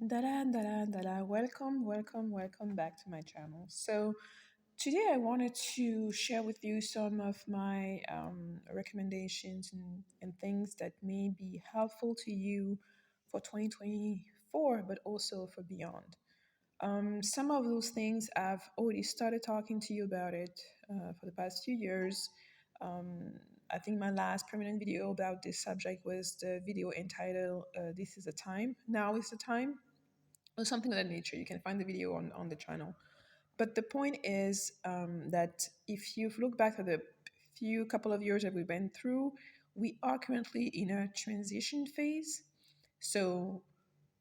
Dada, dada, dada. Welcome, welcome, welcome back to my channel. So, today I wanted to share with you some of my recommendations and things that may be helpful to you for 2024, but also for beyond. Some of those things I've already started talking to you about it for the past few years. Um, I think my last permanent video about this subject was the video entitled This is the Time, Now is the Time, or something of that nature. You can find the video on the channel. But the point is that if you've looked back at the few couple of years that we've been through, we are currently in a transition phase. So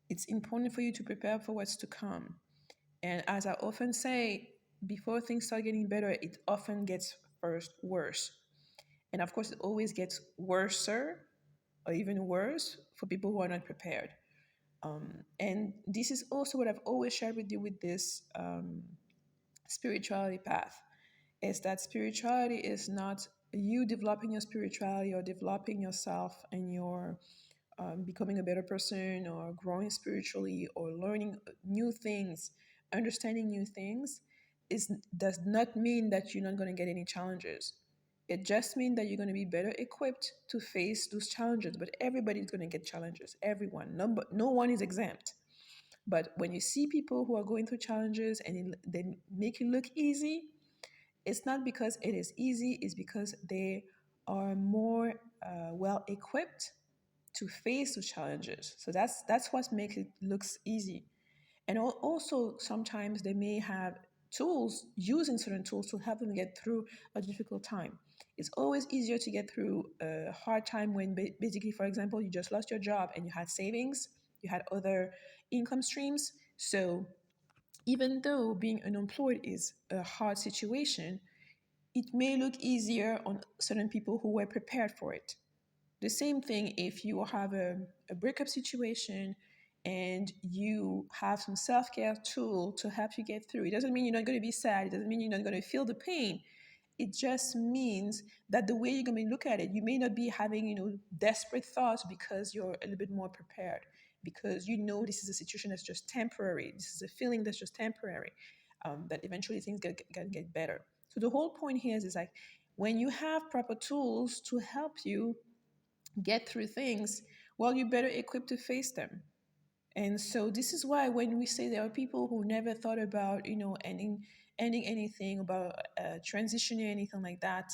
it's important for you to prepare for what's to come. And as I often say, before things start getting better, it often gets first worse. And of course, it always gets worser or even worse for people who are not prepared. And this is also what I've always shared with you with this spirituality path is that spirituality is not you developing your spirituality or developing yourself and your becoming a better person or growing spiritually or learning new things, understanding new things is does not mean that you're not going to get any challenges. It just means that you're going to be better equipped to face those challenges. But everybody's going to get challenges. Everyone, no one is exempt. But when you see people who are going through challenges and they make it look easy, it's not because it is easy, it's because they are more well equipped to face those challenges. So that's what makes it looks easy. And also sometimes they may have tools, using certain tools to help them get through a difficult time. It's always easier to get through a hard time when basically, for example, you just lost your job and you had savings, you had other income streams. So even though being unemployed is a hard situation, it may look easier on certain people who were prepared for it. The same thing if you have a breakup situation and you have some self-care tool to help you get through. It doesn't mean you're not going to be sad. It doesn't mean you're not going to feel the pain. It just means that the way you're going to look at it, you may not be having, desperate thoughts because you're a little bit more prepared, because you know this is a situation that's just temporary. This is a feeling that's just temporary, that eventually things get better. So the whole point here is like when you have proper tools to help you get through things, well, you're better equipped to face them. And so this is why when we say there are people who never thought about, ending anything, about transitioning, anything like that,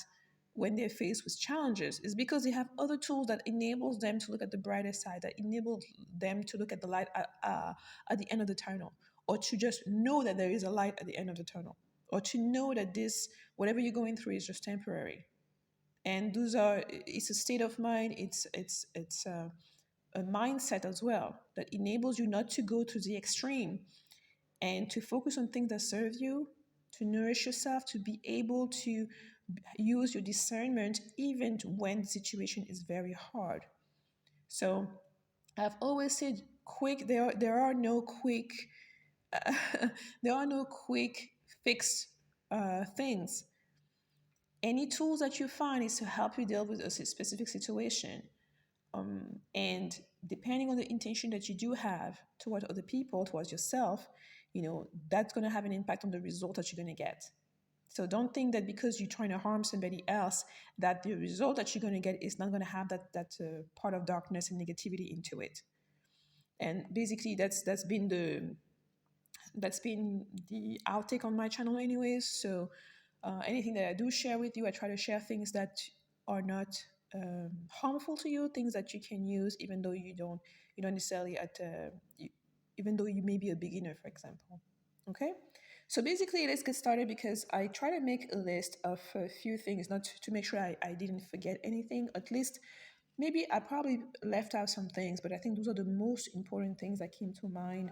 when they're faced with challenges, is because they have other tools that enables them to look at the brighter side, that enables them to look at the light at the end of the tunnel, or to just know that there is a light at the end of the tunnel, or to know that this, whatever you're going through, is just temporary. And those are, it's a state of mind, it's a mindset as well that enables you not to go to the extreme and to focus on things that serve you, to nourish yourself, to be able to use your discernment even when the situation is very hard. So I've always said quick, there are no quick there are no quick fix things. Any tools that you find is to help you deal with a specific situation. And depending on the intention that you do have towards other people, towards yourself, that's going to have an impact on the result that you're going to get. So don't think that because you're trying to harm somebody else, that the result that you're going to get is not going to have that part of darkness and negativity into it. And basically, that's been the outtake on my channel, anyways. So anything that I do share with you, I try to share things that are not harmful to you, things that you can use, even though you don't necessarily even though you may be a beginner, for example. Okay. So basically, let's get started because I try to make a list of a few things, not to make sure I didn't forget anything. At least, maybe I probably left out some things, but I think those are the most important things that came to mind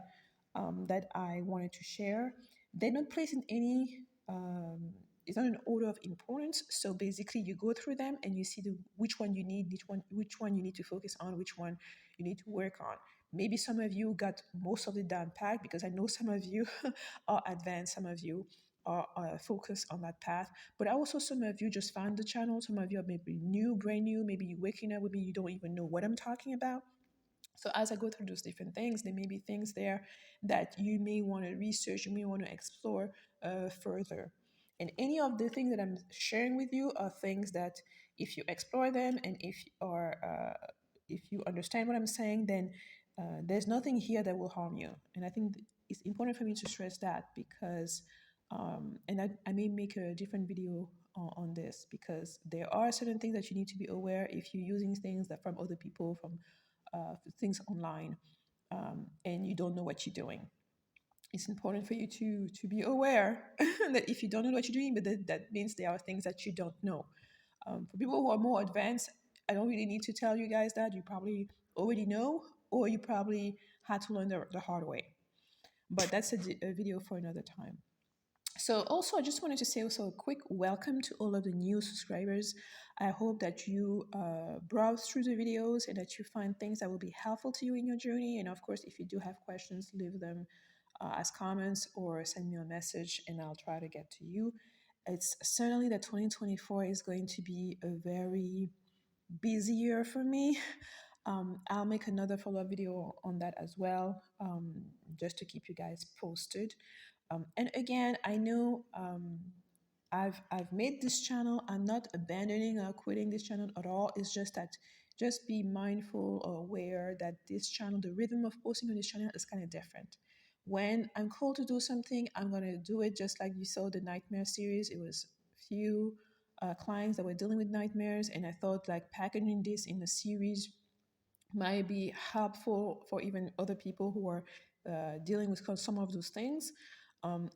that I wanted to share. They're not placed in any, it's not an order of importance. So basically, you go through them and you see which one you need, which one you need to focus on, which one you need to work on. Maybe some of you got most of it down packed because I know some of you are advanced, some of you are focused on that path. But also, some of you just found the channel. Some of you are maybe new, brand new. Maybe you're waking up with me, you don't even know what I'm talking about. So as I go through those different things, there may be things there that you may want to research, you may want to explore further. And any of the things that I'm sharing with you are things that, if you explore them and if you understand what I'm saying, then there's nothing here that will harm you. And I think it's important for me to stress that, because, and I may make a different video on this, because there are certain things that you need to be aware if you're using things that from other people, from things online, and you don't know what you're doing. It's important for you to be aware that if you don't know what you're doing, but that means there are things that you don't know. For people who are more advanced, I don't really need to tell you guys that. You probably already know, or you probably had to learn the hard way. But that's a video for another time. So also, I just wanted to say also a quick welcome to all of the new subscribers. I hope that you browse through the videos and that you find things that will be helpful to you in your journey. And of course, if you do have questions, leave them as comments or send me a message and I'll try to get to you. It's certainly that 2024 is going to be a very busy year for me. I'll make another follow-up video on that as well, just to keep you guys posted. And again, I know I've made this channel. I'm not abandoning or quitting this channel at all. It's just that, just be mindful or aware that this channel, the rhythm of posting on this channel is kind of different. When I'm called to do something, I'm gonna do it, just like you saw the nightmare series. It was few clients that were dealing with nightmares, and I thought like packaging this in a series might be helpful for even other people who are dealing with some of those things.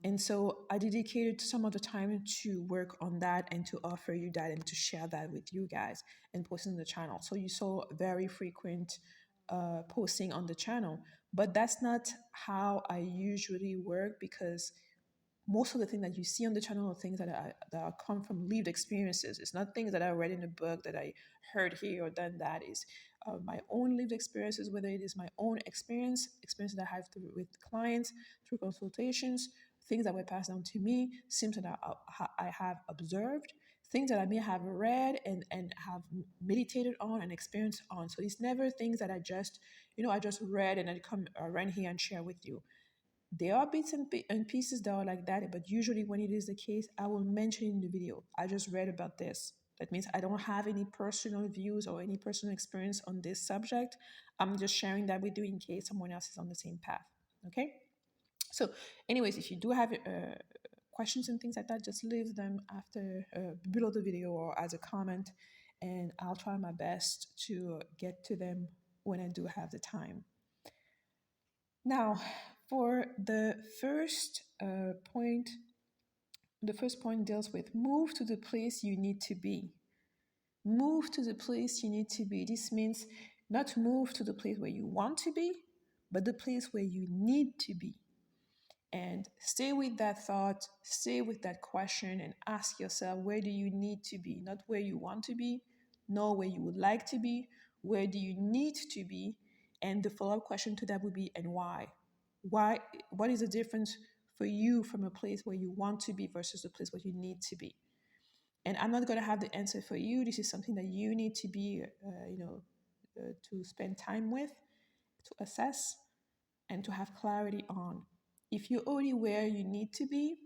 And so I dedicated some of the time to work on that and to offer you that and to share that with you guys and posting on the channel. So you saw very frequent posting on the channel, but that's not how I usually work, because most of the things that you see on the channel are things that come from lived experiences. It's not things that I read in a book, that I heard here or done that. Is my own lived experiences, whether it is my own experience that I have with clients through consultations, things that were passed down to me, symptoms that I have observed, things that I may have read and have meditated on and experienced on. So it's never things that I just, I just read and I come around here and share with you. There are bits and pieces that are like that, but usually when it is the case, I will mention in the video, I just read about this. That means I don't have any personal views or any personal experience on this subject. I'm just sharing that with you in case someone else is on the same path. Okay? So, anyways, if you do have questions and things like that, just leave them after below the video or as a comment, and I'll try my best to get to them when I do have the time. Now, for the first point deals with move to the place you need to be. Move to the place you need to be. This means not move to the place where you want to be, but the place where you need to be. And stay with that thought, stay with that question, and ask yourself, where do you need to be? Not where you want to be, nor where you would like to be. Where do you need to be? And the follow-up question to that would be, and why? Why? What is the difference for you from a place where you want to be versus a place where you need to be? And I'm not going to have the answer for you. This is something that you need to be, to spend time with, to assess, and to have clarity on. If you're already where you need to be,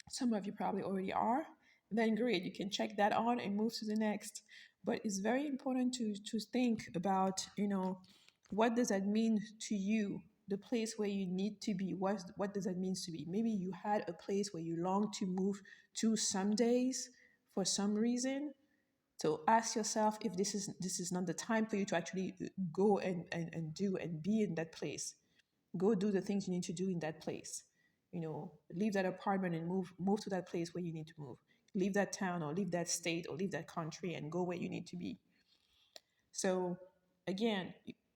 some of you probably already are, then great, you can check that on and move to the next. But it's very important to think about, what does that mean to you? The place where you need to be, what does that mean to be? Maybe you had a place where you long to move to some days for some reason. So ask yourself if this is not the time for you to actually go and do and be in that place. Go do the things you need to do in that place. Leave that apartment and move to that place where you need to move. Leave that town or leave that state or leave that country and go where you need to be. So again,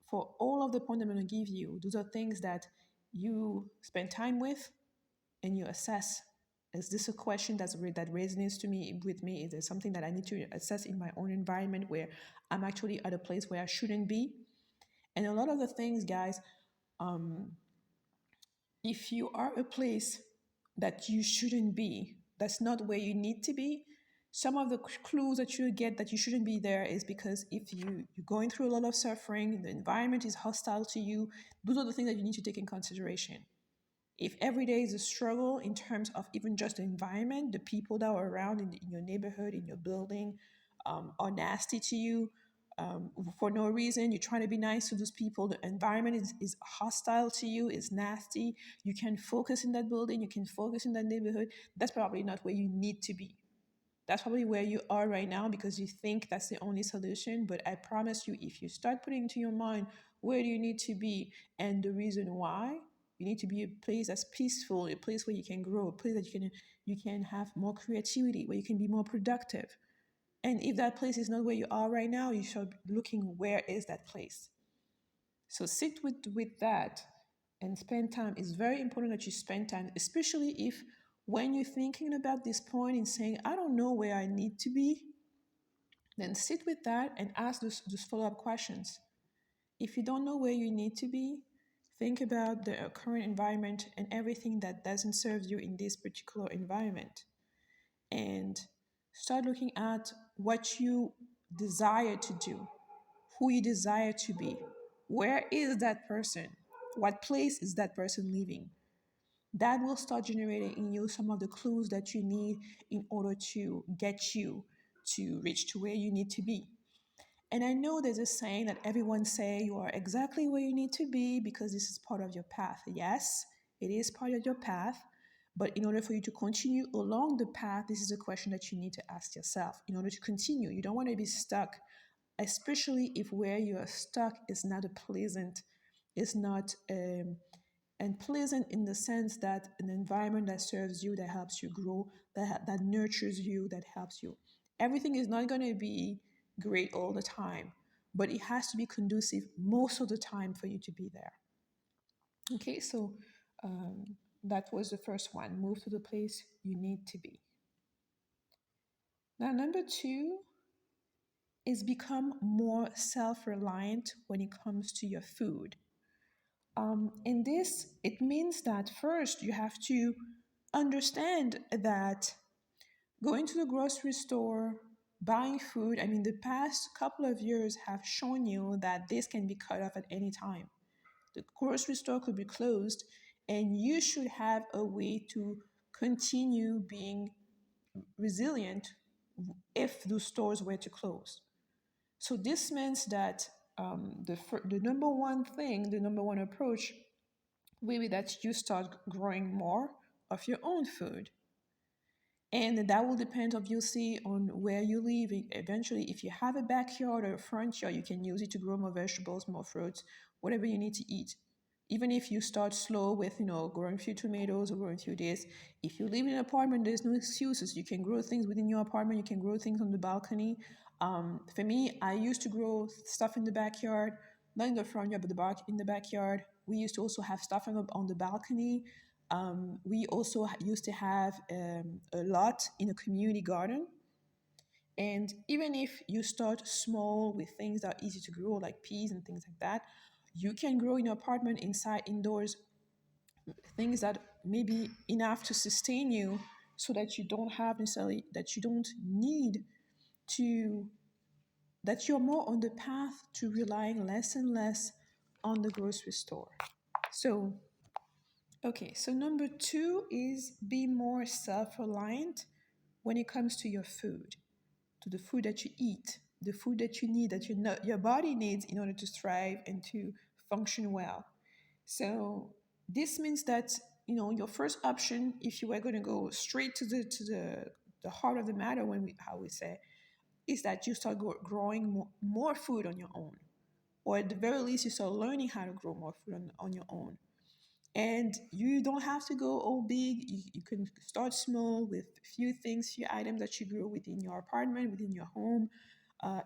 for all of the points I'm going to give you, those are things that you spend time with and you assess. Is this a question that resonates to me with me? Is there something that I need to assess in my own environment where I'm actually at a place where I shouldn't be? And a lot of the things, guys, if you are a place that you shouldn't be, that's not where you need to be, Some of the clues that you get that you shouldn't be there is because if you're going through a lot of suffering, the environment is hostile to you, those are the things that you need to take in consideration. If every day is a struggle in terms of even just the environment, the people that are around in your neighborhood, in your building, are nasty to you for no reason, you're trying to be nice to those people, the environment is hostile to you, is nasty, you can focus in that building, you can focus in that neighborhood, that's probably not where you need to be. That's probably where you are right now because you think that's the only solution. But I promise you, if you start putting into your mind where do you need to be and the reason why, you need to be a place that's peaceful, a place where you can grow, a place that you can have more creativity, where you can be more productive. And if that place is not where you are right now, you should be looking where is that place. So sit with that and spend time. It's very important that you spend time, especially if when you're thinking about this point and saying, I don't know where I need to be, then sit with that and ask those follow-up questions. If you don't know where you need to be, think about the current environment and everything that doesn't serve you in this particular environment. And start looking at what you desire to do, who you desire to be. Where is that person? What place is that person living? That will start generating in you some of the clues that you need in order to get you to reach to where you need to be. And I know there's a saying that everyone say you are exactly where you need to be because this is part of your path. Yes, it is part of your path. But in order for you to continue along the path, this is a question that you need to ask yourself. In order to continue, you don't want to be stuck, especially if where you are stuck is not a pleasant, is not and pleasant in the sense that an environment that serves you, that helps you grow, that nurtures you, that helps you. Everything is not going to be great all the time, but it has to be conducive most of the time for you to be there. Okay, so that was the first one. Move to the place you need to be. Now, number two is become more self reliant when it comes to your food. In this, it means that first you have to understand that going to the grocery store, buying food, I mean, the past couple of years have shown you that this can be cut off at any time. The grocery store could be closed, and you should have a way to continue being resilient if those stores were to close. So this means that the number one thing, the number one approach, will be that you start growing more of your own food. And that will depend obviously on where you live. Eventually, if you have a backyard or a front yard, you can use it to grow more vegetables, more fruits, whatever you need to eat. Even if you start slow with, growing a few tomatoes or growing a few this, if you live in an apartment, there's no excuses. You can grow things within your apartment. You can grow things on the balcony. For me, I used to grow stuff in the backyard, not in the front yard, but in the backyard. We used to also have stuff on the balcony. We also used to have a lot in a community garden. And even if you start small with things that are easy to grow, like peas and things like that, you can grow in your apartment inside, indoors, things that may be enough to sustain you so that you don't have necessarily, that you don't need to, that you're more on the path to relying less and less on the grocery store. So okay, so number two is be more self reliant when it comes to your food, to the food that you eat, the food that you need, that your body needs in order to thrive and to function well. So this means that your first option, if you were going to go straight to the heart of the matter, how we say, is that you start growing more food on your own, or at the very least, you start learning how to grow more food on your own. And you don't have to go all big. You can start small with few things, few items that you grow within your apartment, within your home,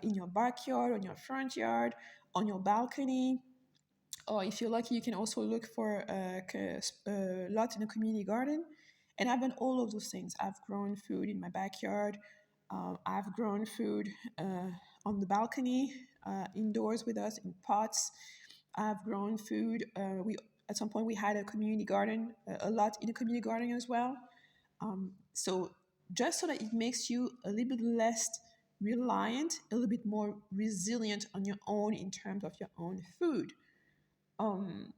in your backyard, on your front yard, on your balcony. Or if you're lucky, you can also look for a lot in a community garden. And I've done all of those things. I've grown food in my backyard. I've grown food on the balcony, indoors with us in pots. I've grown food. We At some point we had a community garden, a lot in a community garden as well. So just so that it makes you a little bit less reliant, a little bit more resilient on your own in terms of your own food. Um,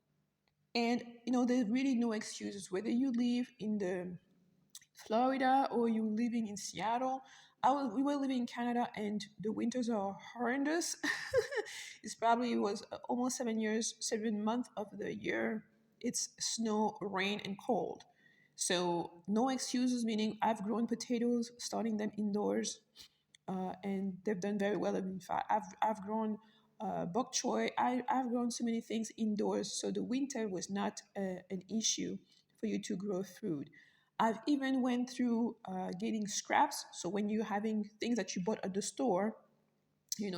and there's really no excuses whether you live in the Florida or you living in Seattle. We were living in Canada and the winters are horrendous. It's probably was almost 7 years, 7 months of the year. It's snow, rain, and cold. So no excuses, meaning I've grown potatoes, starting them indoors, and they've done very well. In fact, I've grown bok choy. I've grown so many things indoors, so the winter was not an issue for you to grow food. I've even went through getting scraps. So when you're having things that you bought at the store,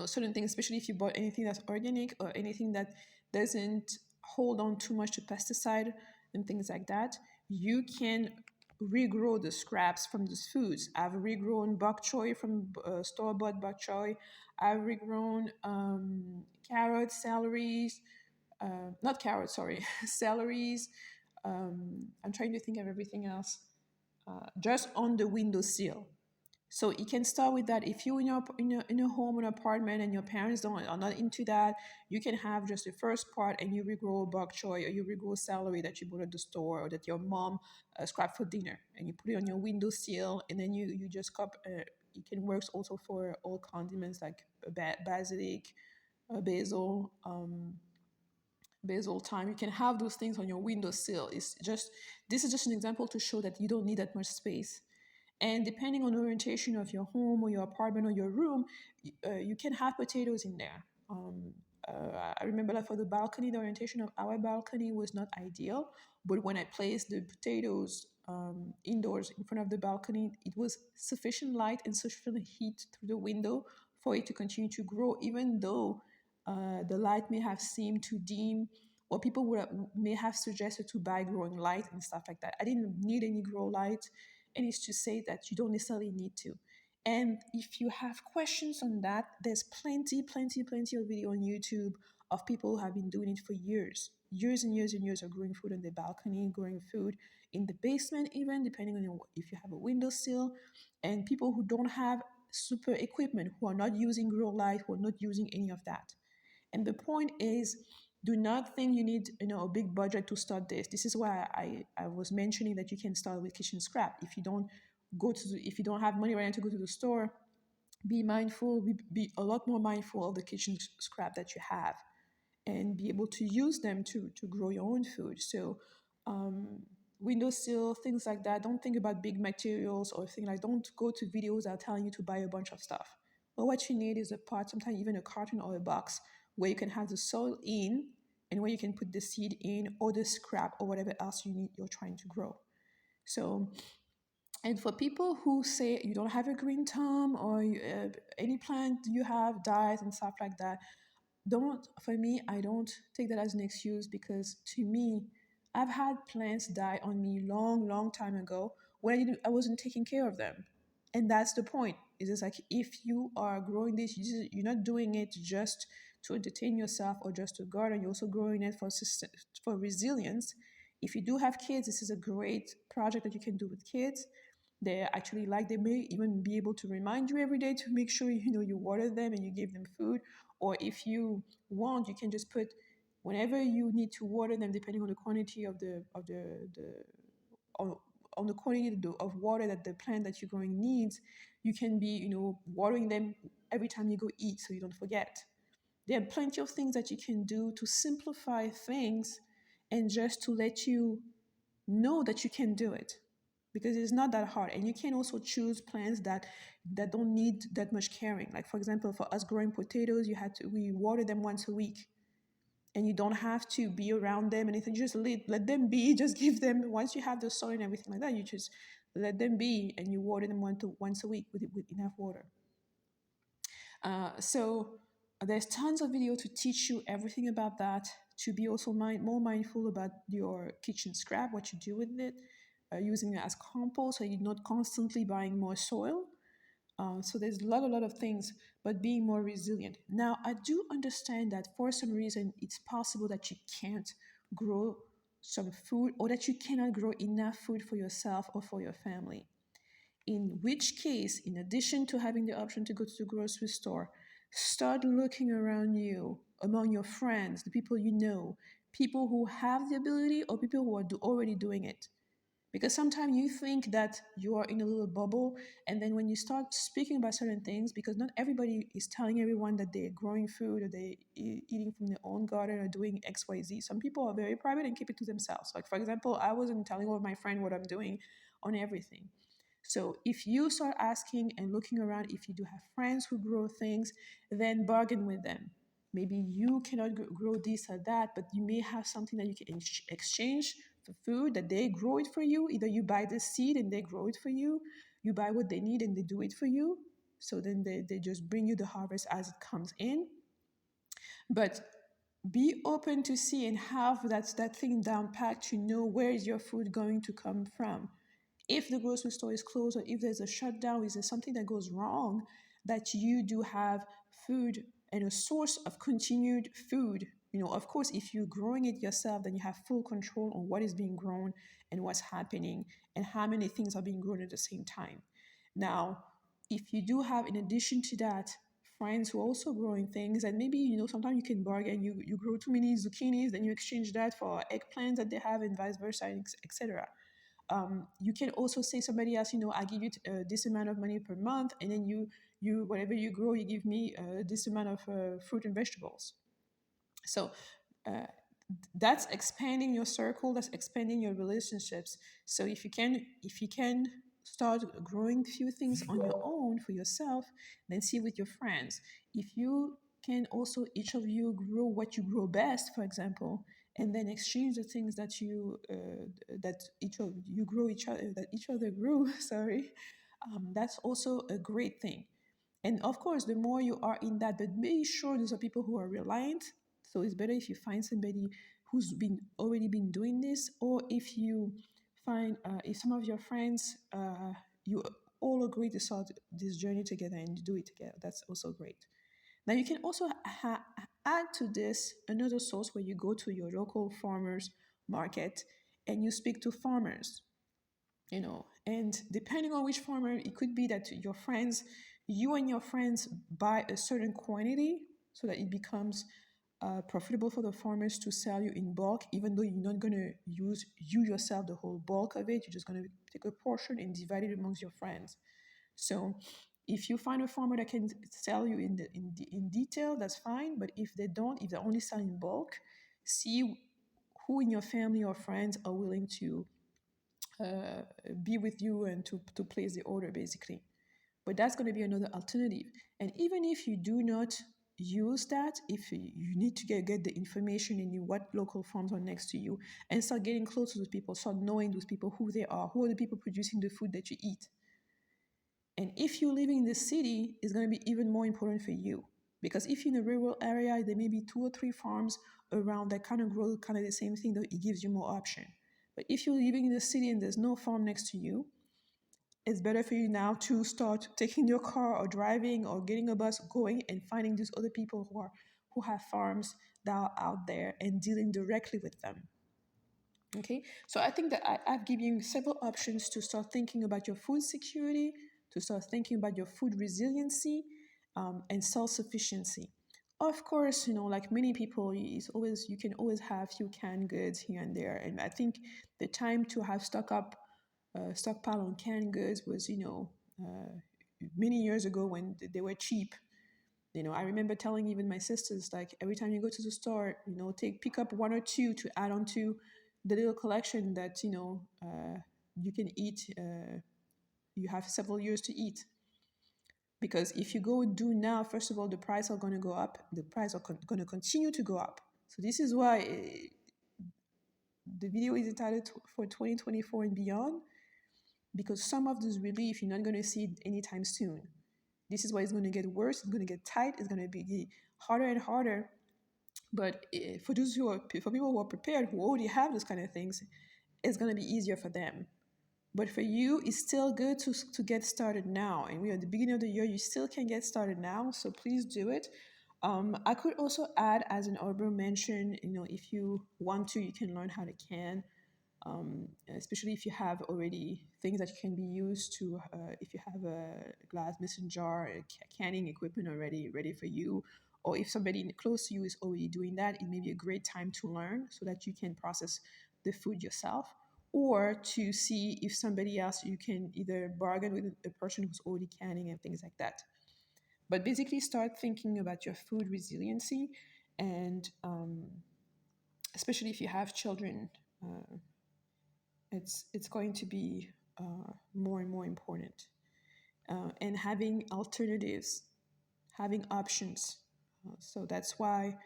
certain things, especially if you bought anything that's organic or anything that doesn't hold on too much to pesticide and things like that, you can regrow the scraps from these foods. I've regrown bok choy from store-bought bok choy. I've regrown carrots, celeries, not carrots, sorry, celeries. I'm trying to think of everything else. Just on the windowsill. So you can start with that. If you're in a home or apartment and your parents are not into that, you can have just the first part and you regrow bok choy or you regrow celery that you bought at the store or that your mom scrapped for dinner, and you put it on your windowsill, and then you just cup. It can work also for all condiments like basilic, basil, basil, thyme. You can have those things on your windowsill. It's just This is just an example to show that you don't need that much space. And depending on the orientation of your home or your apartment or your room, you can have potatoes in there. I remember that for the balcony, the orientation of our balcony was not ideal. But when I placed the potatoes indoors in front of the balcony, it was sufficient light and sufficient heat through the window for it to continue to grow, even though the light may have seemed too dim, or people may have suggested to buy growing light and stuff like that. I didn't need any grow light, and it's to say that you don't necessarily need to. And if you have questions on that, there's plenty of video on YouTube of people who have been doing it for years and years and years of growing food on the balcony, growing food in the basement, even depending on if you have a windowsill, and people who don't have super equipment, who are not using grow light, who are not using any of that. And the point is, do not think you need a big budget to start this. This is why I was mentioning that you can start with kitchen scrap. If you don't have money right now to go to the store, be mindful, be a lot more mindful of the kitchen scrap that you have, and be able to use them to grow your own food. So um, windowsill, things like that. Don't think about big materials or things like. Don't go to videos that are telling you to buy a bunch of stuff. But what you need is a pot, sometimes even a carton or a box where you can have the soil in, and where you can put the seed in or the scrap or whatever else you're trying to grow. So, and for people who say you don't have a green thumb, or any plant you have dies and stuff like that, don't for me I don't take that as an excuse, because to me, I've had plants die on me long time ago when I wasn't taking care of them. And that's the point. Is it's like, if you are growing this, you're not doing it just to entertain yourself or just to garden. You're also growing it for resilience. If you do have kids, this is a great project that you can do with kids. They may even be able to remind you every day to make sure you water them and you give them food. Or if you want, you can just put, whenever you need to water them, depending on the quantity on, on the quantity of water that the plant that you're growing needs, you can be watering them every time you go eat, so you don't forget. There are plenty of things that you can do to simplify things, and just to let you know that you can do it, because it's not that hard. And you can also choose plants that don't need that much caring. Like, for example, for us growing potatoes, we water them once a week, and you don't have to be around them and anything. You just let them be. Just give them, once you have the soil and everything like that, you just let them be, and you water them once a week with enough water. So there's tons of video to teach you everything about that, to be also more mindful about your kitchen scrap, what you do with it, using it as compost, so you're not constantly buying more soil. So there's a lot of things, but being more resilient. Now, I do understand that for some reason it's possible that you can't grow some food, or that you cannot grow enough food for yourself or for your family. In which case, in addition to having the option to go to the grocery store, start looking around you, among your friends, the people you know, people who have the ability or people who are already doing it. Because sometimes you think that you are in a little bubble, and then when you start speaking about certain things, because not everybody is telling everyone that they're growing food or they're eating from their own garden or doing XYZ. Some people are very private and keep it to themselves. Like, for example, I wasn't telling all of my friends what I'm doing on everything. So if you start asking and looking around, if you do have friends who grow things, then bargain with them. Maybe you cannot grow this or that, but you may have something that you can exchange for food, that they grow it for you. Either you buy the seed and they grow it for you, you buy what they need and they do it for you. So then they just bring you the harvest as it comes in. But be open to see and have that thing down packed to know where is your food going to come from. If the grocery store is closed or if there's a shutdown, is there something that goes wrong, that you do have food and a source of continued food. Of course, if you're growing it yourself, then you have full control on what is being grown and what's happening and how many things are being grown at the same time. Now, if you do have, in addition to that, friends who are also growing things, and maybe sometimes you can bargain. You grow too many zucchinis, then you exchange that for eggplants that they have, and vice versa, etc. You can also say somebody else, I give you this amount of money per month, and then you whatever you grow, you give me this amount of fruit and vegetables. So uh, that's expanding your circle, that's expanding your relationships. So if you can start growing few things on your own for yourself, then see with your friends. If you can also, each of you grow what you grow best, for example, and then exchange the things that each of you grow each other, that each other grew, sorry, that's also a great thing. And of course, the more you are in that, but be sure those are people who are reliant. So it's better if you find somebody who's been already been doing this, or if you find if some of your friends you all agree to start this journey together and do it together. That's also great. Now you can also add to this another source where you go to your local farmers market and you speak to farmers, and depending on which farmer, it could be that you and your friends buy a certain quantity so that it becomes profitable for the farmers to sell you in bulk, even though you're not going to use you yourself the whole bulk of it. You're just going to take a portion and divide it amongst your friends. So if you find a farmer that can sell you in detail, that's fine. But if they don't, if they only sell in bulk, see who in your family or friends are willing to uh, be with you and to place the order, basically. But that's going to be another alternative. And even if you do not use that, if you need to get the information and what local farms are next to you, and start getting close to those people, start knowing those people, who they are, who are the people producing the food that you eat. And if you're living in the city, it's going to be even more important for you. Because if you're in a rural area, there may be 2 or 3 farms around that kind of grow kind of the same thing, that it gives you more option. But if you're living in the city and there's no farm next to you, it's better for you now to start taking your car or driving or getting a bus, going and finding these other people who have farms that are out there and dealing directly with them. Okay, so I think that I've given you several options to start thinking about your food security, to start thinking about your food resiliency, and self-sufficiency. Of course, like many people, you can always have few canned goods here and there, and I think the time to have stockpile on canned goods was, many years ago when they were cheap. I remember telling even my sisters, like, every time you go to the store, pick up 1 or 2 to add on to the little collection that you can eat. You have several years to eat, because if you go do now, first of all, the price are going to go up. The price are going to continue to go up. So this is why the video is entitled for 2024 and beyond, because some of this relief you're not going to see it anytime soon. This is why it's going to get worse. It's going to get tight. It's going to be harder and harder. But for people who are prepared, who already have those kind of things, it's going to be easier for them. But for you, it's still good to get started now. And we are at the beginning of the year. You still can get started now. So please do it. I could also add, as an honorable mention, if you want to, you can learn how to can. especially if you have already things that can be used to, if you have a glass mason jar, canning equipment already ready for you, or if somebody close to you is already doing that, it may be a great time to learn so that you can process the food yourself, or to see if somebody else you can either bargain with a person who's already canning and things like that. But basically, start thinking about your food resiliency, and especially if you have children, uh, it's going to be more and more important. And having alternatives, having options. So that's why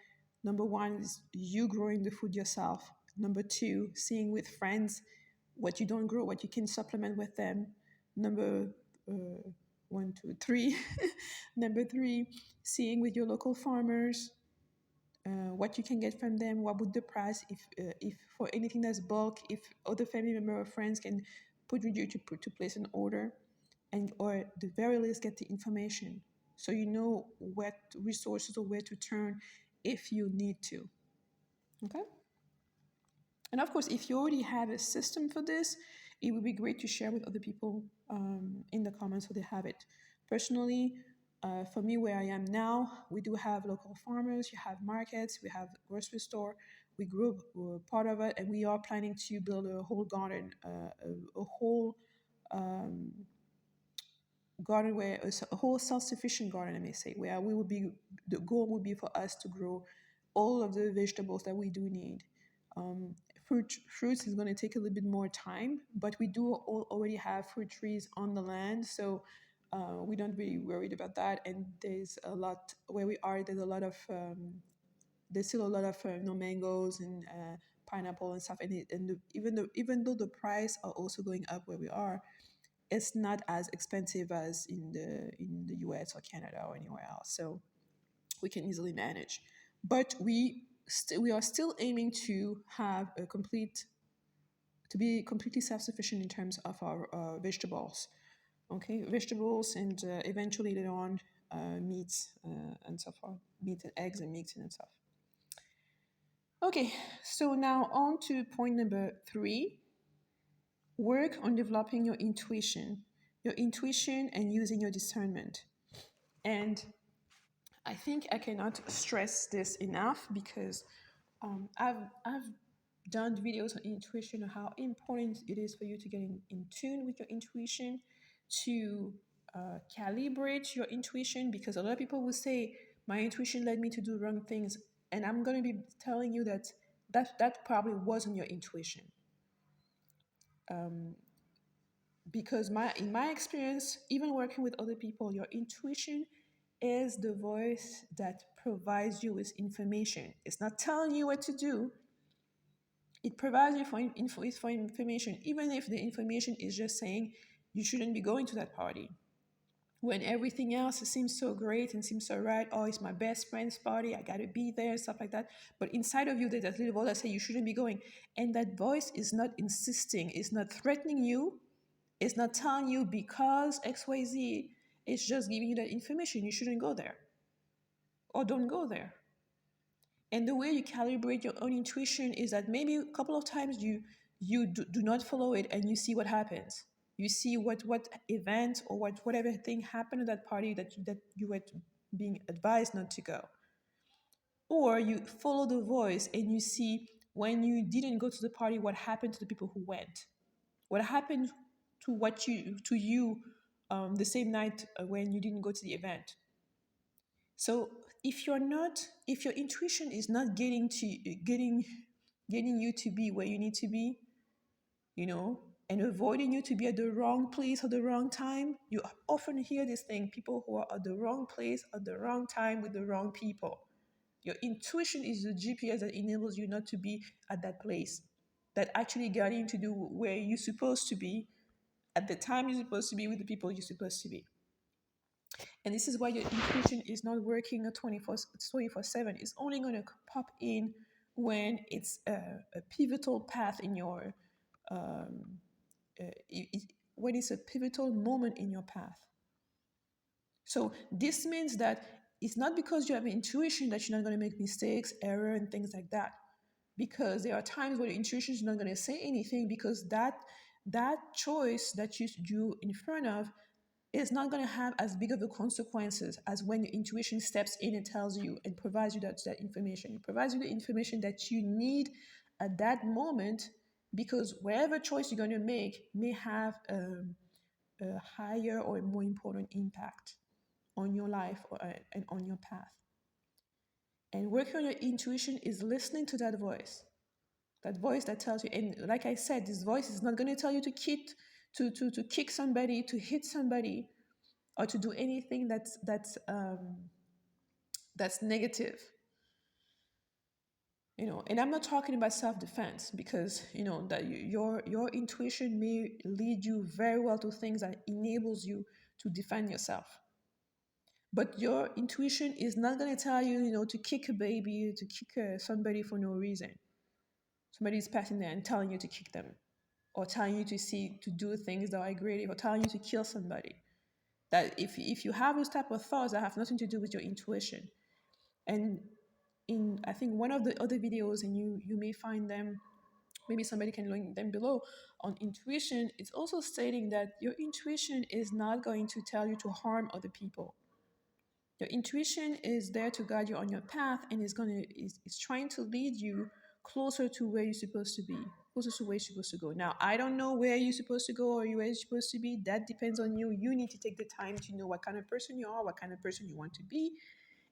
number one is you growing the food yourself. Number two, seeing with friends what you don't grow, what you can supplement with them. Number one, two, three. Number three, seeing with your local farmers what you can get from them, what would the price, if for anything that's bulk, if other family member or friends can put you to place an order, and or at the very least get the information so you know what resources or where to turn if you need to. Okay. And of course, if you already have a system for this, it would be great to share with other people in the comments so they have it. Personally, for me, where I am now, we do have local farmers, you have markets, we have grocery store. We grew part of it, and we are planning to build a whole garden, a whole um, garden where it's a whole self-sufficient garden, I may say, where we will be, the goal would be for us to grow all of the vegetables that we do need. um, Fruits is going to take a little bit more time, but we do already have fruit trees on the land, so we don't really worried about that. And there's a lot where we are, there's a lot of there's still a lot of mangoes and pineapple and stuff, and, even though the price are also going up where we are, it's not as expensive as in the US or Canada or anywhere else. So we can easily manage. But we are still aiming to have a complete to be completely self-sufficient in terms of our vegetables. Okay, vegetables, and eventually later on meats and so forth, meat and eggs and meats and stuff. Okay, so now on to point number 3. Work on developing your intuition and using your discernment. And I think I cannot stress this enough because I've done videos on intuition, on how important it is for you to get in tune with your intuition, to calibrate your intuition, because a lot of people will say, my intuition led me to do wrong things. And I'm going to be telling you that that probably wasn't your intuition. Um, because in my experience, even working with other people, your intuition is the voice that provides you with information. It's not telling you what to do. It provides you for information, even if the information is just saying you shouldn't be going to that party. When everything else seems so great and seems so right, oh, it's my best friend's party, I gotta be there, stuff like that. But inside of you, there's that little voice that says you shouldn't be going. And that voice is not insisting, it's not threatening you, it's not telling you because XYZ, it's just giving you that information. You shouldn't go there or don't go there. And the way you calibrate your own intuition is that maybe a couple of times you do not follow it and you see what happens. You see what event or whatever thing happened at that party that you were being advised not to go. Or you follow the voice and you see when you didn't go to the party what happened to the people who went. What happened to you the same night when you didn't go to the event. So if your intuition is not getting you to be where you need to be, you know, and avoiding you to be at the wrong place at the wrong time, you often hear this thing: people who are at the wrong place at the wrong time with the wrong people. Your intuition is the GPS that enables you not to be at that place, that actually got you to do where you're supposed to be at the time you're supposed to be with the people you're supposed to be. And this is why your intuition is not working at 24/7. It's only going to pop in when it's a pivotal path in your, um, when it's a pivotal moment in your path. So this means that it's not because you have intuition that you're not going to make mistakes, error, and things like that. because there are times where the intuition is not going to say anything, because that choice that you drew in front of is not going to have as big of the consequences as when your intuition steps in and tells you and provides you that information. It provides you the information that you need at that moment, because whatever choice you're going to make may have a higher or a more important impact on your life and on your path. And working on your intuition is listening to that voice that tells you. And like I said, this voice is not going to tell you to kick somebody, to hit somebody, or to do anything that's negative. And I'm not talking about self-defense, because that your intuition may lead you very well to things that enables you to defend yourself. But your intuition is not going to tell you, to kick a baby, to kick somebody for no reason. Somebody's passing there and telling you to kick them, or telling you to do things that are aggressive, or telling you to kill somebody. That if you have those type of thoughts that have nothing to do with your intuition. And in, I think, one of the other videos, and you may find them, maybe somebody can link them below, on intuition, it's also stating that your intuition is not going to tell you to harm other people. Your intuition is there to guide you on your path, and is trying to lead you closer to where you're supposed to be, closer to where you're supposed to go. Now, I don't know where you're supposed to go or where you're supposed to be. That depends on you. You need to take the time to know what kind of person you are, what kind of person you want to be,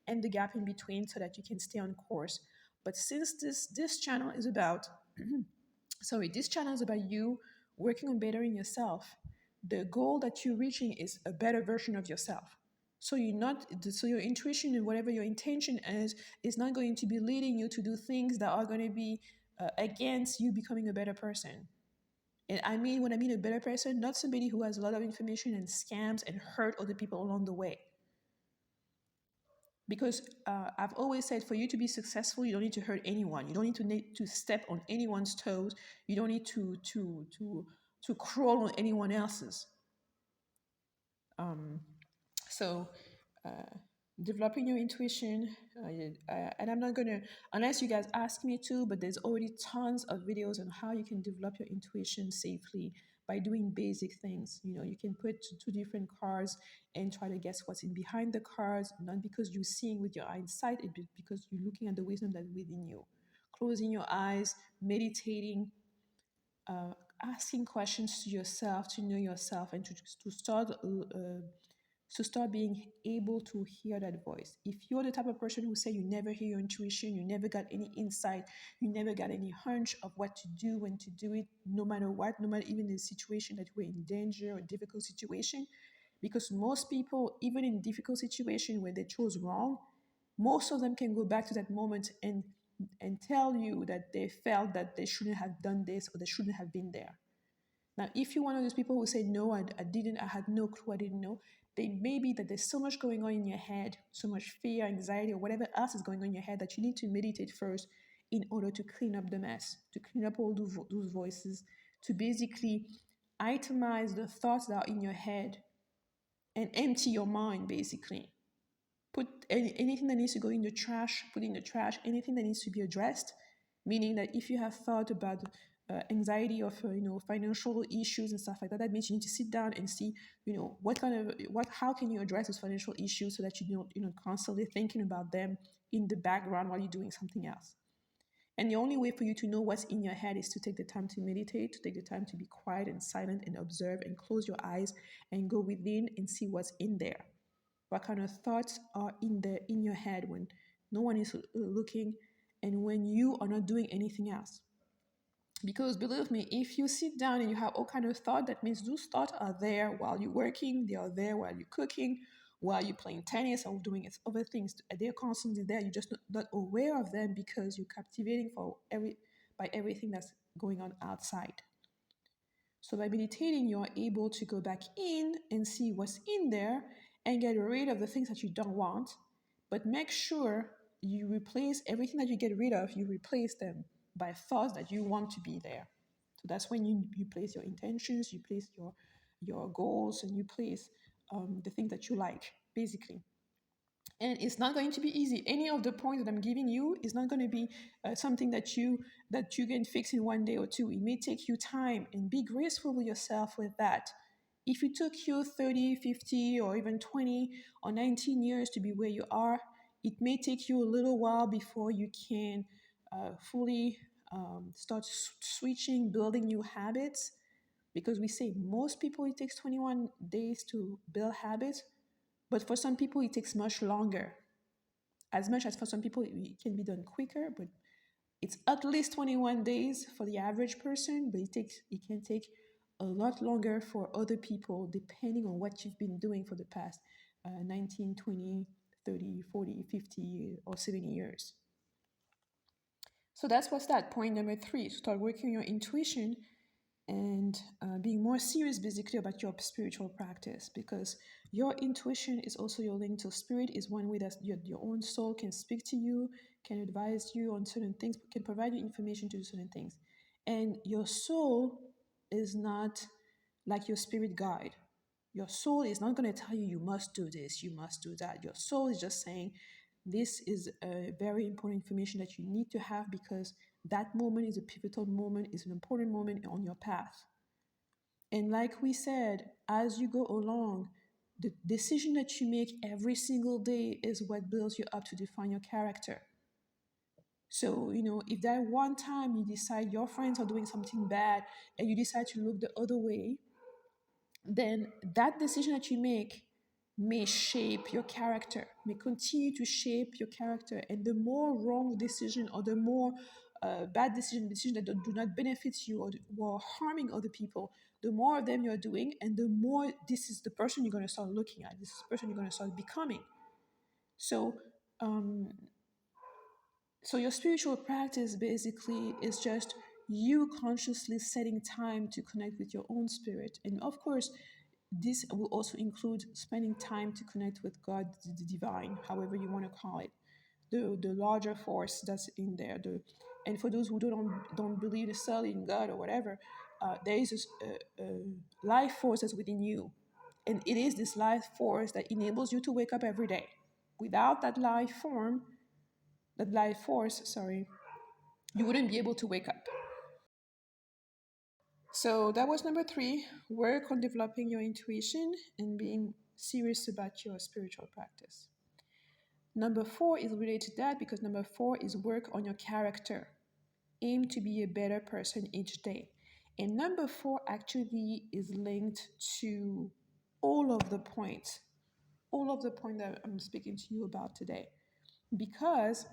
and the gap in between, so that you can stay on course. But since this channel is about this channel is about you working on bettering yourself, the goal that you're reaching is a better version of yourself. So your intuition and whatever your intention is not going to be leading you to do things that are going to be against you becoming a better person. And when I mean a better person, not somebody who has a lot of information and scams and hurt other people along the way. Because I've always said, for you to be successful, you don't need to hurt anyone. You don't need to step on anyone's toes. You don't need to crawl on anyone else's. Um, so, uh, developing your intuition, and I'm not gonna, unless you guys ask me to, but there's already tons of videos on how you can develop your intuition safely by doing basic things. You can put two different cards and try to guess what's in behind the cards, not because you're seeing with your eyesight, it's because you're looking at the wisdom that's within you. Closing your eyes, meditating, uh, asking questions to yourself, to know yourself, and to start being able to hear that voice. If you're the type of person who say you never hear your intuition, you never got any insight, you never got any hunch of what to do, when to do it, no matter what, no matter even the situation that we're in danger or difficult situation, because most people, even in difficult situation where they chose wrong, most of them can go back to that moment and tell you that they felt that they shouldn't have done this, or they shouldn't have been there. Now, if you're one of those people who say, no, I didn't, I had no clue, I didn't know, then maybe that there's so much going on in your head, so much fear, anxiety, or whatever else is going on in your head, that you need to meditate first in order to clean up the mess, to clean up all those voices, to basically itemize the thoughts that are in your head and empty your mind, basically. Put anything that needs to go in the trash, put in the trash. Anything that needs to be addressed, meaning that if you have thought about anxiety of financial issues and stuff like that, that means you need to sit down and see how can you address those financial issues, so that you're not constantly thinking about them in the background while you're doing something else. And the only way for you to know what's in your head is to take the time to meditate, to take the time to be quiet and silent and observe and close your eyes and go within and see what's in there. What kind of thoughts are in your head when no one is looking, and when you are not doing anything else. Because believe me, if you sit down and you have all kind of thought, that means those thoughts are there while you're working, they are there while you're cooking, while you're playing tennis or doing other things. They're constantly there. You're just not aware of them, because you're captivating by everything that's going on outside. So by meditating, you're able to go back in and see what's in there and get rid of the things that you don't want. But make sure you replace everything that you get rid of, you replace them by thoughts that you want to be there. So that's when you place your intentions, you place your goals, and you place the things that you like, basically. And it's not going to be easy. Any of the points that I'm giving you is not going to be something that you can fix in 1 day or two. It may take you time, and be graceful with yourself with that. If it took you 30, 50, or even 20 or 19 years to be where you are, it may take you a little while before you can fully start switching, building new habits. Because we say most people it takes 21 days to build habits, but for some people it takes much longer. As much as for some people it can be done quicker, but it's at least 21 days for the average person, but it can take a lot longer for other people depending on what you've been doing for the past 19, 20, 30, 40, 50, or 70 years. So that's what's that. Point number three: start working on your intuition and being more serious basically about your spiritual practice, because your intuition is also your link to spirit. Is one way that your own soul can speak to you, can advise you on certain things, can provide you information to do certain things. And your soul is not like your spirit guide. Your soul is not going to tell you you must do this, you must do that. Your soul is just saying this is a very important information that you need to have, because that moment is a pivotal moment, is an important moment on your path. And like we said, as you go along, the decision that you make every single day is what builds you up to define your character. So, if that one time you decide your friends are doing something bad and you decide to look the other way, then that decision that you make may shape your character, may continue to shape your character. And the more wrong decision, or the more bad decision that do not benefit you, or harming other people, the more of them you're doing, and the more this is the person you're going to start looking at. This is the person you're going to start becoming. So, um, so your spiritual practice basically is just you consciously setting time to connect with your own spirit. And of course, this will also include spending time to connect with God, the divine, however you want to call it, the larger force that's in there. And for those who don't believe necessarily in God or whatever, there is a life force that's within you, and it is this life force that enables you to wake up every day. Without that life force, sorry, you wouldn't be able to wake up. So that was number three: work on developing your intuition and being serious about your spiritual practice. Number four is related to that, because number four is work on your character. Aim to be a better person each day. And number four actually is linked to all of the points, that I'm speaking to you about today. Because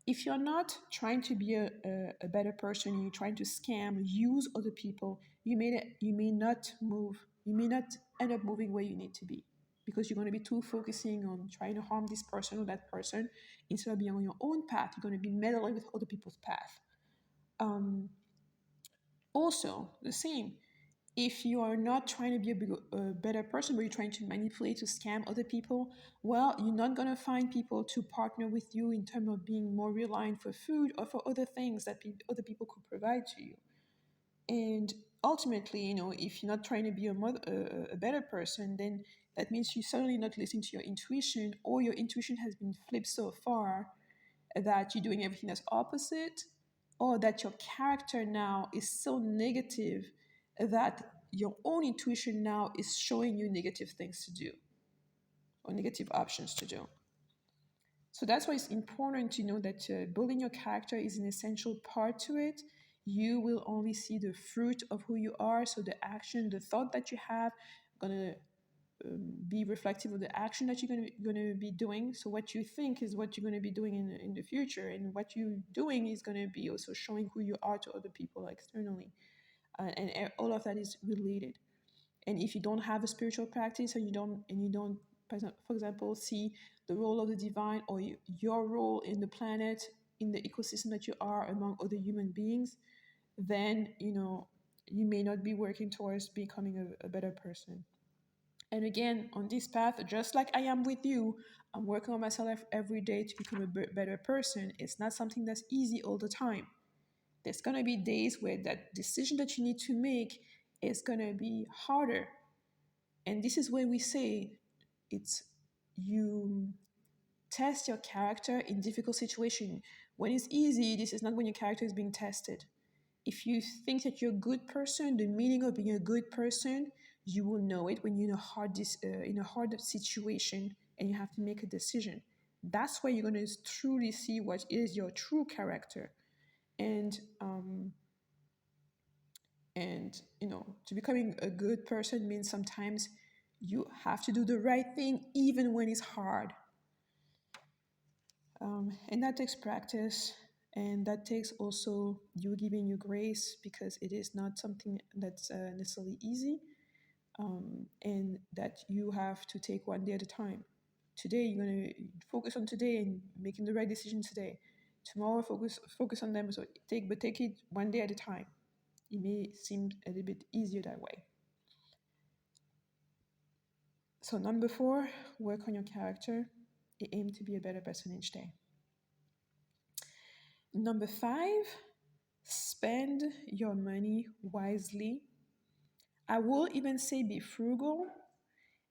if you're not trying to be a better person, you're trying to scam, use other people, you may not move, you may not end up moving where you need to be, because you're going to be too focusing on trying to harm this person or that person instead of being on your own path. You're going to be meddling with other people's path. Um, Also, the same. If you are not trying to be a better person, but you're trying to manipulate, to scam other people, well, you're not going to find people to partner with you in terms of being more reliant for food or for other things that other people could provide to you. And ultimately, if you're not trying to be a better person, then that means you're certainly not listening to your intuition, or your intuition has been flipped so far that you're doing everything that's opposite, or that your character now is so negative that your own intuition now is showing you negative things to do, or negative options to do. So that's why it's important to know that building your character is an essential part to it. You will only see the fruit of who you are. So the action, the thought that you have, gonna be reflective of the action that you're going to be doing. So what you think is what you're going to be doing in the future, and what you're doing is going to be also showing who you are to other people externally, and all of that is related. And if you don't have a spiritual practice, and you don't, for example, see the role of the divine, or your role in the planet, in the ecosystem that you are among other human beings, then you may not be working towards becoming a better person. And again, on this path, just like I am with you, I'm working on myself every day to become a better person. It's not something that's easy all the time. There's going to be days where that decision that you need to make is going to be harder. And this is where we say it's you test your character in difficult situation. When it's easy, this is not when your character is being tested. If you think that you're a good person, the meaning of being a good person, you will know it when you're in a hard situation and you have to make a decision. That's where you're going to truly see what is your true character. And to becoming a good person means sometimes you have to do the right thing even when it's hard. And that takes practice, and that takes also you giving you grace, because it is not something that's necessarily easy, and that you have to take one day at a time. Today you're going to focus on today and making the right decision today. Tomorrow focus on them. So take it one day at a time. It may seem a little bit easier that way. So number 4, work on your character. Aim to be a better person each day. Number 5, spend your money wisely. I will even say be frugal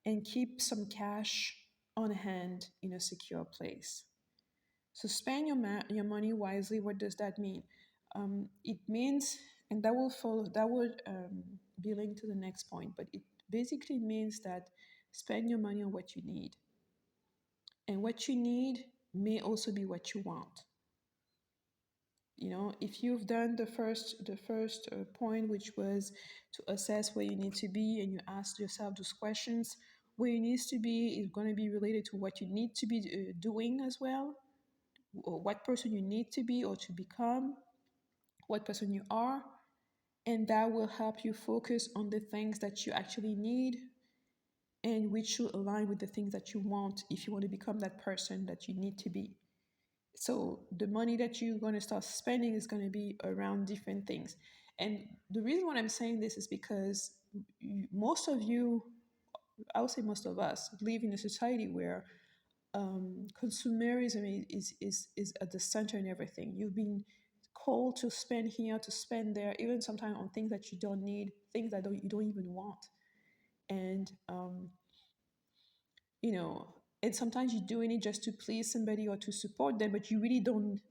and keep some cash on hand in a secure place. So spend your money wisely. What does that mean? It means, and that will follow. That would be linked to the next point. But it basically means that spend your money on what you need, and what you need may also be what you want. If you've done the first point, which was to assess where you need to be, and you ask yourself those questions, where you need to be is going to be related to what you need to be doing as well, or what person you need to be or to become, what person you are. And that will help you focus on the things that you actually need, and which should align with the things that you want if you want to become that person that you need to be. So the money that you're going to start spending is going to be around different things. And the reason why I'm saying this is because most of you, I would say most of us, live in a society where consumerism is at the center in everything. You've been called to spend here, to spend there, even sometimes on things that you don't need, things that you don't even want. And and sometimes you're doing it just to please somebody or to support them, but you really don't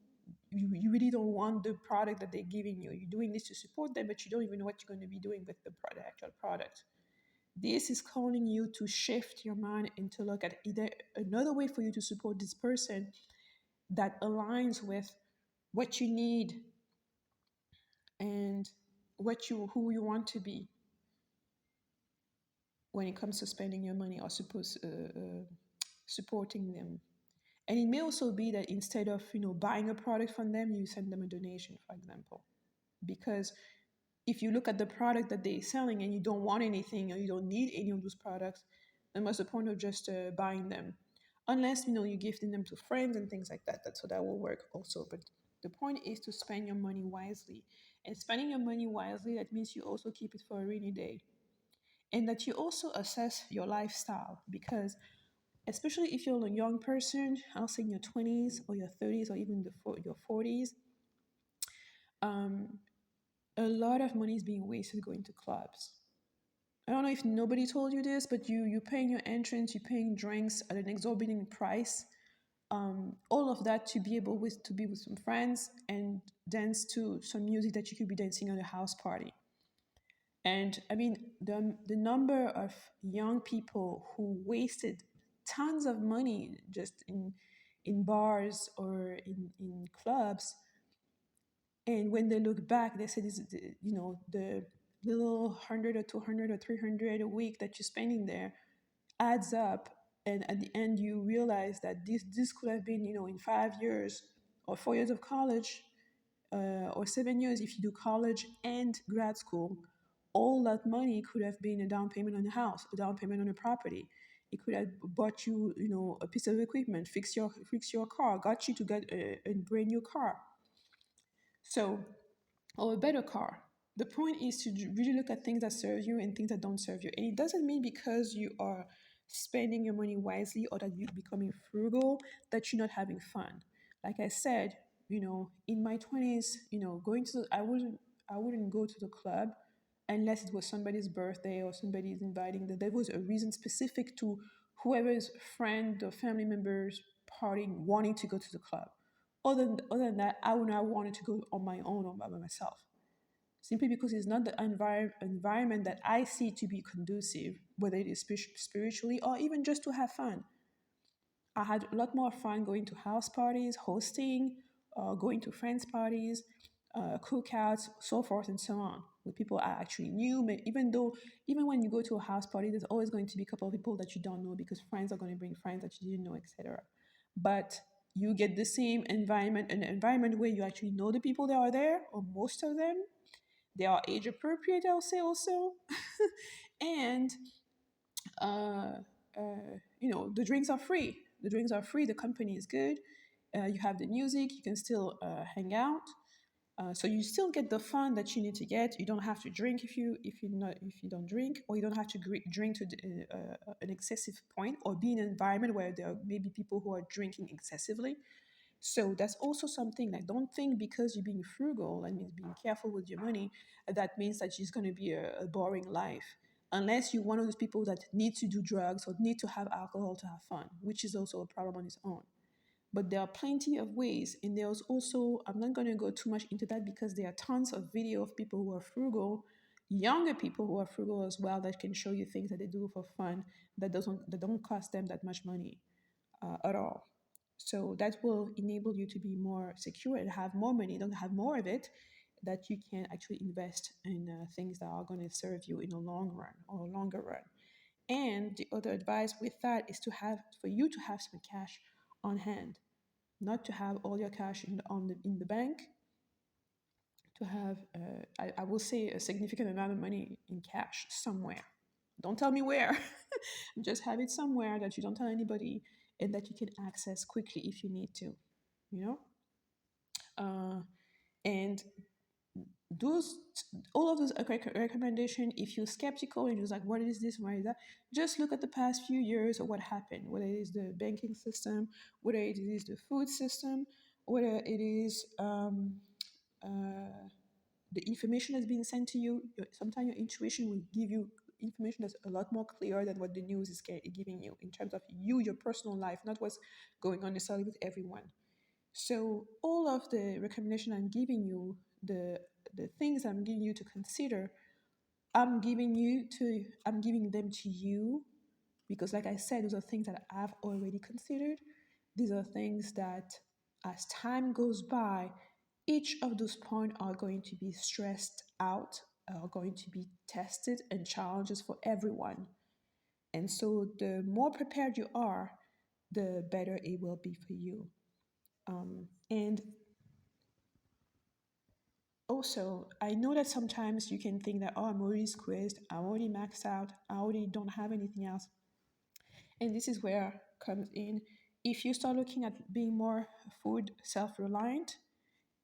want the product that they're giving you. You're doing this to support them, but you don't even know what you're going to be doing with the actual product. This is calling you to shift your mind and to look at either another way for you to support this person that aligns with what you need and who you want to be when it comes to spending your money or supporting them. And it may also be that instead of buying a product from them, you send them a donation, for example. Because if you look at the product that they're selling and you don't want anything or you don't need any of those products, then what's the point of just buying them? Unless you're gifting them to friends and things like that. So that will work also. But the point is to spend your money wisely. And spending your money wisely, that means you also keep it for a rainy day. And that you also assess your lifestyle, because especially if you're a young person, I'll say in your 20s or your 30s or even your 40s, um, a lot of money is being wasted going to clubs. I don't know if nobody told you this, but you're paying your entrance, you're paying drinks at an exorbitant price. All of that to be able to be with some friends and dance to some music that you could be dancing on a house party. And I mean, the number of young people who wasted tons of money just in bars or in clubs, and when they look back, they say this, the little 100 or 200 or 300 a week that you're spending there adds up, and at the end you realize that this could have been in 5 years or 4 years of college, or 7 years if you do college and grad school. All that money could have been a down payment on a house, a down payment on a property. It could have bought you, a piece of equipment, fix your car, got you to get a brand new car. So, or a better car. The point is to really look at things that serve you and things that don't serve you. And it doesn't mean because you are spending your money wisely or that you're becoming frugal that you're not having fun. Like I said, in my 20s, I wouldn't go to the club unless it was somebody's birthday or somebody's inviting that there was a reason specific to whoever's friend or family members partying, wanting to go to the club. Other than that, I would not want to go on my own or by myself, simply because it's not the environment that I see to be conducive, whether it is spiritually or even just to have fun. I had a lot more fun going to house parties, hosting, going to friends' parties, cookouts, so forth and so on, with people I actually knew. Even though, even when you go to a house party, there's always going to be a couple of people that you don't know because friends are going to bring friends that you didn't know, etc. But you get the same environment, an environment where you actually know the people that are there, or most of them. They are age appropriate, I'll say also. And uh, the drinks are free. The drinks are free. The company is good. You have the music. You can still hang out. So you still get the fun that you need to get. You don't have to drink if you don't drink, or you don't have to drink to an excessive point, or be in an environment where there are maybe people who are drinking excessively. So that's also something, like, don't think because you're being frugal, that means being careful with your money, that means that it's going to be a boring life. Unless you're one of those people that need to do drugs or need to have alcohol to have fun, which is also a problem on its own. But there are plenty of ways, and there's also, I'm not going to go too much into that because there are tons of video of people who are frugal, younger people who are frugal as well, that can show you things that they do for fun that don't cost them that much money at all. So that will enable you to be more secure and have more money, don't have more of it, that you can actually invest in things that are going to serve you in a long run or a longer run. And the other advice with that is for you to have some cash on hand, not to have all your cash in the bank, to have, I will say, a significant amount of money in cash somewhere. Don't tell me where. Just have it somewhere that you don't tell anybody, and that you can access quickly if you need to, you know? Uh, and those all of those recommendation, if you're skeptical and you're like, what is this, why is that, just look at the past few years of what happened, whether it is the banking system, whether it is the food system, whether it is uh, the information that's being sent to you. Sometimes your intuition will give you information that's a lot more clear than what the news is giving you, in terms of you, your personal life, not what's going on necessarily with everyone. So all of the recommendation I'm giving you, the things I'm giving you to consider, I'm giving them to you, because, like I said, those are things that I've already considered. These are things that, as time goes by, each of those points are going to be stressed out, are going to be tested and challenges for everyone. And so the more prepared you are, the better it will be for you. And also, I know that sometimes you can think that, oh, I'm already squeezed, I'm already maxed out, I already don't have anything else. And this is where comes in. If you start looking at being more food self-reliant,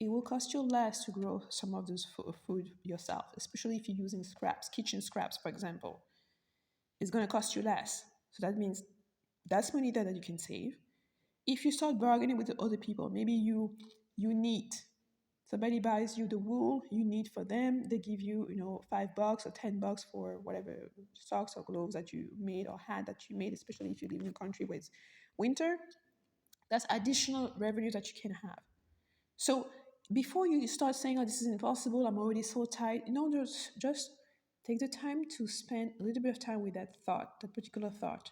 it will cost you less to grow some of those food yourself, especially if you're using scraps, kitchen scraps, for example. It's going to cost you less. So that means that's money there that you can save. If you start bargaining with the other people, maybe you need, somebody buys you the wool you need for them, they give you, $5 or $10 for whatever socks or gloves that you made or hat that you made, especially if you live in a country where it's winter. That's additional revenue that you can have. So before you start saying, oh, this is impossible, I'm already so tight, just take the time to spend a little bit of time with that thought, that particular thought.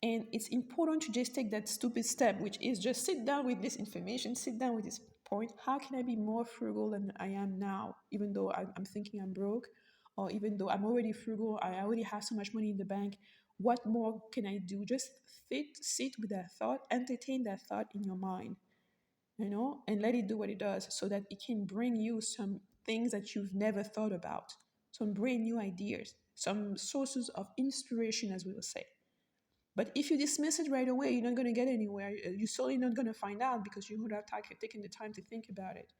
And it's important to just take that stupid step, which is just sit down with this information, sit down with this point. How can I be more frugal than I am now, even though I'm thinking I'm broke, or even though I'm already frugal, I already have so much money in the bank? What more can I do? Just sit with that thought, entertain that thought in your mind, and let it do what it does, so that it can bring you some things that you've never thought about, some brand new ideas, some sources of inspiration, as we will say. But if you dismiss it right away, you're not going to get anywhere. You're certainly not going to find out, because you would have taken the time to think about it.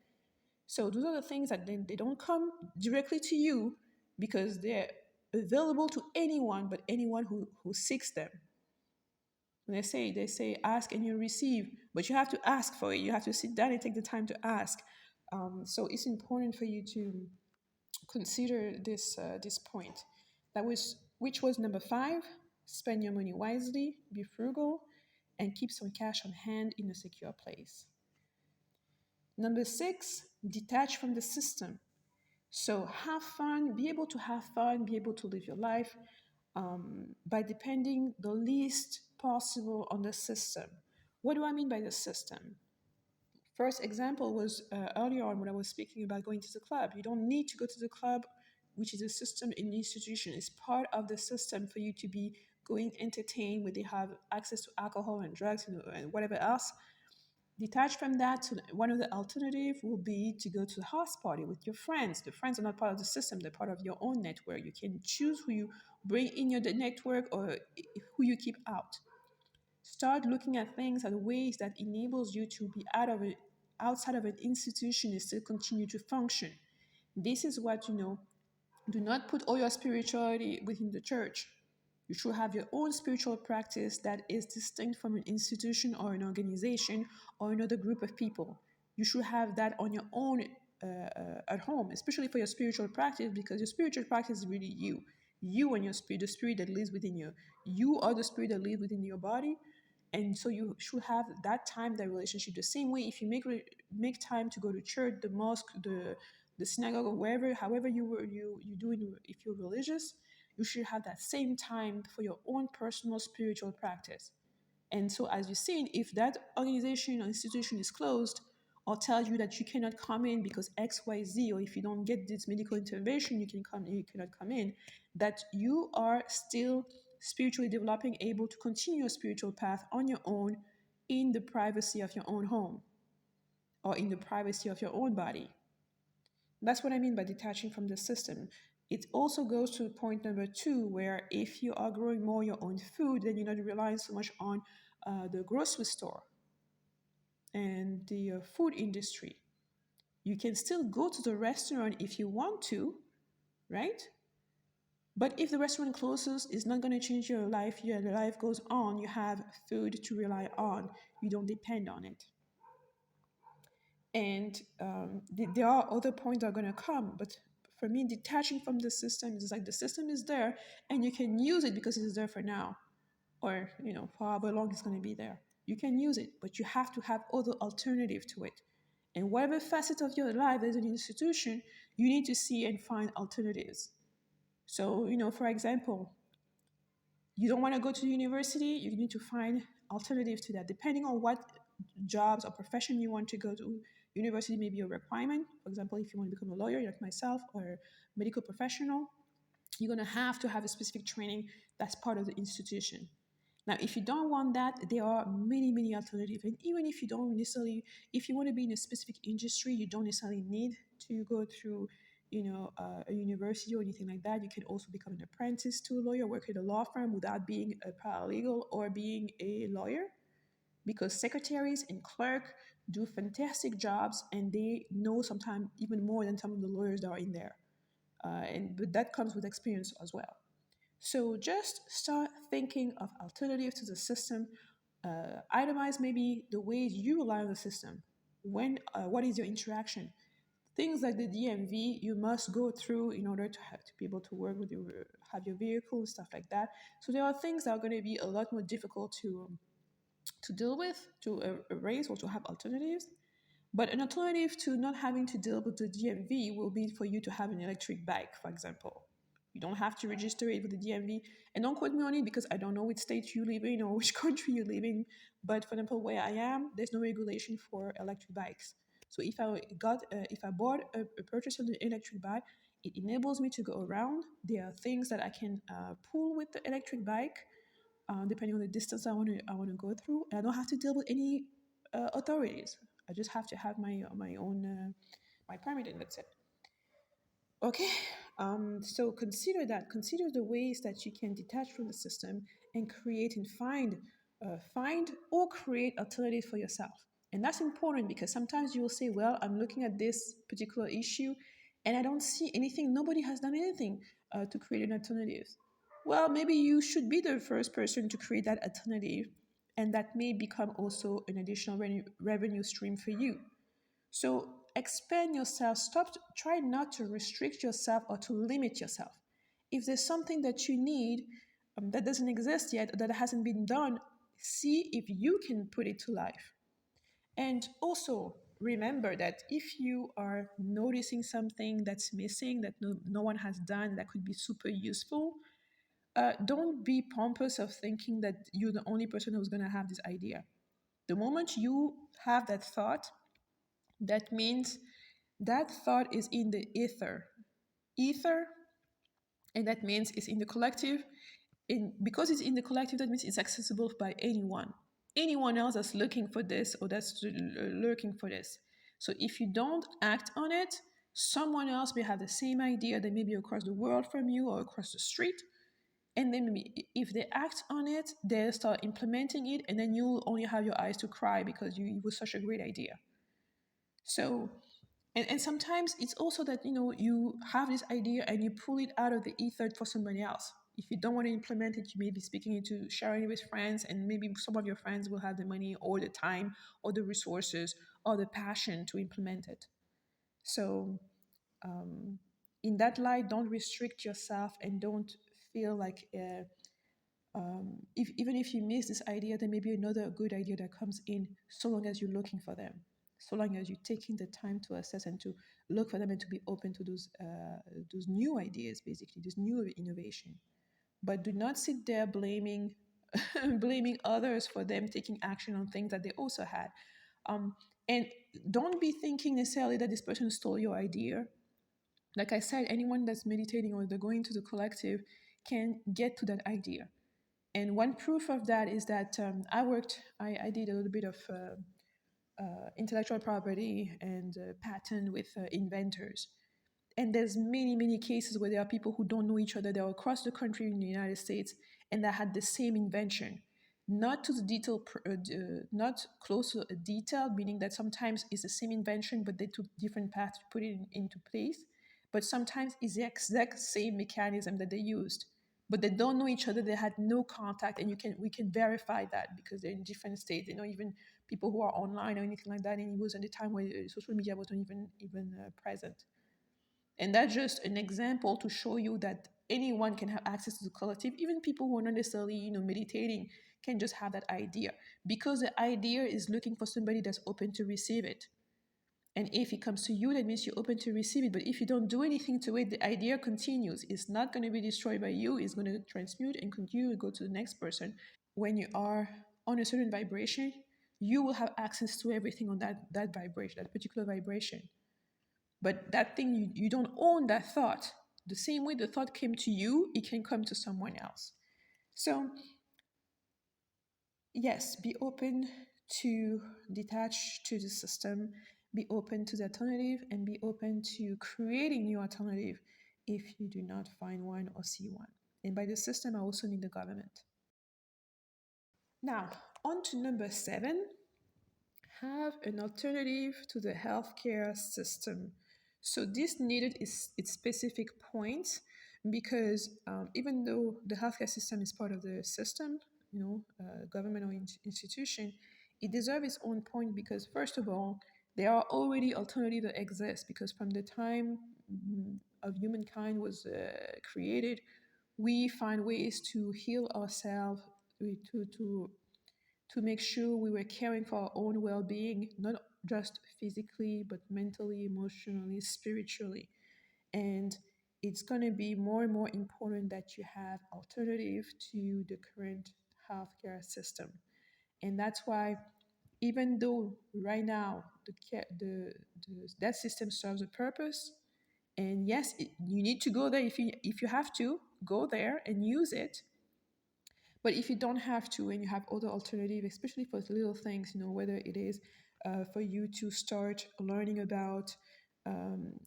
So those are the things that they don't come directly to you, because they're available to anyone, but anyone who seeks them. And they say ask and you receive, but you have to ask for it. You have to sit down and take the time to ask. So it's important for you to consider this point. Which was number 5. Spend your money wisely, be frugal. and keep some cash on hand in a secure place. Number 6, detach from the system. So have fun, be able to have fun, be able to live your life by depending the least possible on the system. What do I mean by the system? First example was earlier on when I was speaking about going to the club. You don't need to go to the club, which is a system in the institution. It's part of the system for you to be going entertained, where they have access to alcohol and drugs and whatever else. Detached from that, so one of the alternatives will be to go to the house party with your friends. The friends are not part of the system, they're part of your own network. You can choose who you bring in your network or who you keep out. Start looking at things and ways that enables you to be outside of an institution and still continue to function. This is what, do not put all your spirituality within the church. You should have your own spiritual practice that is distinct from an institution or an organization or another group of people. You should have that on your own at home, especially for your spiritual practice, because your spiritual practice is really you. You and your spirit, the spirit that lives within you. You are the spirit that lives within your body. And so you should have that time, that relationship. The same way, if you make time to go to church, the mosque, the synagogue, or wherever, however you do it, if you're religious, you should have that same time for your own personal spiritual practice. And so, as you've seen, if that organization or institution is closed or tells you that you cannot come in because X, Y, Z, or if you don't get this medical intervention, you cannot come in, that you are still spiritually developing, able to continue your spiritual path on your own in the privacy of your own home or in the privacy of your own body. That's what I mean by detaching from the system. It also goes to point number 2, where if you are growing more your own food, then you're not relying so much on the grocery store and the food industry. You can still go to the restaurant if you want to, right? But if the restaurant closes, it's not going to change your life. Your life goes on. You have food to rely on. You don't depend on it. And there are other points that are going to come. But for me, detaching from the system is like the system is there and you can use it because it's there for now. Or, for however long it's going to be there. You can use it, but you have to have other alternative to it. And whatever facet of your life is an institution, you need to see and find alternatives. So, for example, you don't want to go to university, you need to find alternatives to that. Depending on what jobs or profession you want to go to, university may be a requirement. For example, if you want to become a lawyer, like myself, or a medical professional, you're going to have a specific training that's part of the institution. Now, if you don't want that, there are many, many alternatives. And even if you don't necessarily, if you want to be in a specific industry, you don't necessarily need to go through, a university or anything like that. You can also become an apprentice to a lawyer, work at a law firm without being a paralegal or being a lawyer. Because secretaries and clerk do fantastic jobs, and they know sometimes even more than some of the lawyers that are in there. But that comes with experience as well. So just start thinking of alternatives to the system. Itemize maybe the ways you rely on the system. What is your interaction? Things like the DMV, you must go through in order to be able to work with have your vehicle, stuff like that. So there are things that are going to be a lot more difficult to deal with, to erase, or to have alternatives. But an alternative to not having to deal with the DMV will be for you to have an electric bike, for example. You don't have to register it with the DMV. And don't quote me on it because I don't know which state you live in or which country you live in. But for example, where I am, there's no regulation for electric bikes. So if I bought a purchase of an electric bike, it enables me to go around. There are things that I can pull with the electric bike, depending on the distance I want to go through. And I don't have to deal with any authorities. I just have to have my own my permit, and that's it. Okay, so consider that. Consider the ways that you can detach from the system and create and find or create alternatives for yourself. And that's important because sometimes you will say, "Well, I'm looking at this particular issue, and I don't see anything. Nobody has done anything to create an alternative." Well, maybe you should be the first person to create that alternative, and that may become also an additional revenue stream for you. So expand yourself. Try not to restrict yourself or to limit yourself. If there's something that you need that doesn't exist yet, that hasn't been done, See if you can put it to life. And also remember that if you are noticing something that's missing, that no one has done, that could be super useful, don't be pompous of thinking that you're the only person who's going to have this idea. The moment you have that thought, that means that thought is in the ether, and that means it's in the collective. Because it's in the collective, that means it's accessible by anyone else that's looking for this or that's lurking for this. So if you don't act on it, someone else may have the same idea, they may be across the world from you or across the street, and then maybe if they act on it, they'll start implementing it, and then you'll only have your eyes to cry because it was such a great idea. So, and sometimes it's also that you have this idea and you pull it out of the ether for somebody else. If you don't want to implement it, you may be speaking into sharing it with friends, and maybe some of your friends will have the money or the time or the resources or the passion to implement it. So, um, in that light, don't restrict yourself and don't feel like if even if you miss this idea, there may be another good idea that comes in, so long as you're looking for them, so long as you're taking the time to assess and to look for them and to be open to those new ideas, basically this new innovation. But do not sit there blaming blaming others for them taking action on things that they also had. And don't be thinking necessarily that this person stole your idea. Like I said, anyone that's meditating or they're going to the collective can get to that idea. And one proof of that is that I did a little bit of intellectual property and patent with inventors. And there's many cases where there are people who don't know each other. They're across the country in the United States, and that had the same invention, not to the detail, not close to a detail, meaning that sometimes it's the same invention, but they took different paths to put it into place. But sometimes it's the exact same mechanism that they used, but they don't know each other. They had no contact, and we can verify that because they're in different states. They know even people who are online or anything like that. And it was at the time where social media wasn't even present. And that's just an example to show you that anyone can have access to the collective. Even people who are not necessarily, meditating can just have that idea, because the idea is looking for somebody that's open to receive it. And if it comes to you, that means you're open to receive it. But if you don't do anything to it, the idea continues. It's not going to be destroyed by you. It's going to transmute and continue to go to the next person. When you are on a certain vibration, you will have access to everything on that vibration, that particular vibration. But that thing, you don't own that thought. The same way the thought came to you, it can come to someone else. So, yes, be open to detach to the system, be open to the alternative, and be open to creating new alternative if you do not find one or see one. And by the system, I also mean the government. Now, on to number 7, have an alternative to the healthcare system. So this needed is its specific point, because even though the healthcare system is part of the system, government or institution, it deserves its own point, because first of all, there are already alternatives that exist, because from the time of humankind was created, we find ways to heal ourselves, to make sure we were caring for our own well-being, not just physically, but mentally, emotionally, spiritually. And it's going to be more and more important that you have alternative to the current healthcare system. And that's why, even though right now that system serves a purpose, and yes, you need to go there if you have to go there and use it. But if you don't have to, and you have other alternatives, especially for little things, whether it is for you to start learning about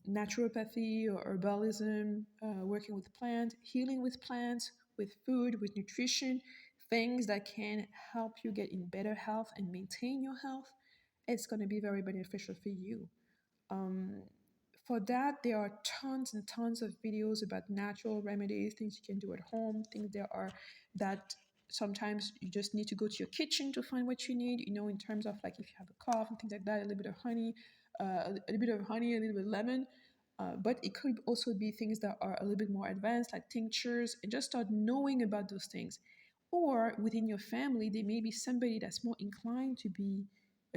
naturopathy or herbalism, working with plants, healing with plants, with food, with nutrition, things that can help you get in better health and maintain your health, it's going to be very beneficial for you. Um, for that, there are tons and tons of videos about natural remedies, things you can do at home, things there are that sometimes you just need to go to your kitchen to find what you need, in terms of like if you have a cough and things like that, a little bit of honey, a little bit of lemon. But it could also be things that are a little bit more advanced, like tinctures, and just start knowing about those things. Or within your family, there may be somebody that's more inclined to be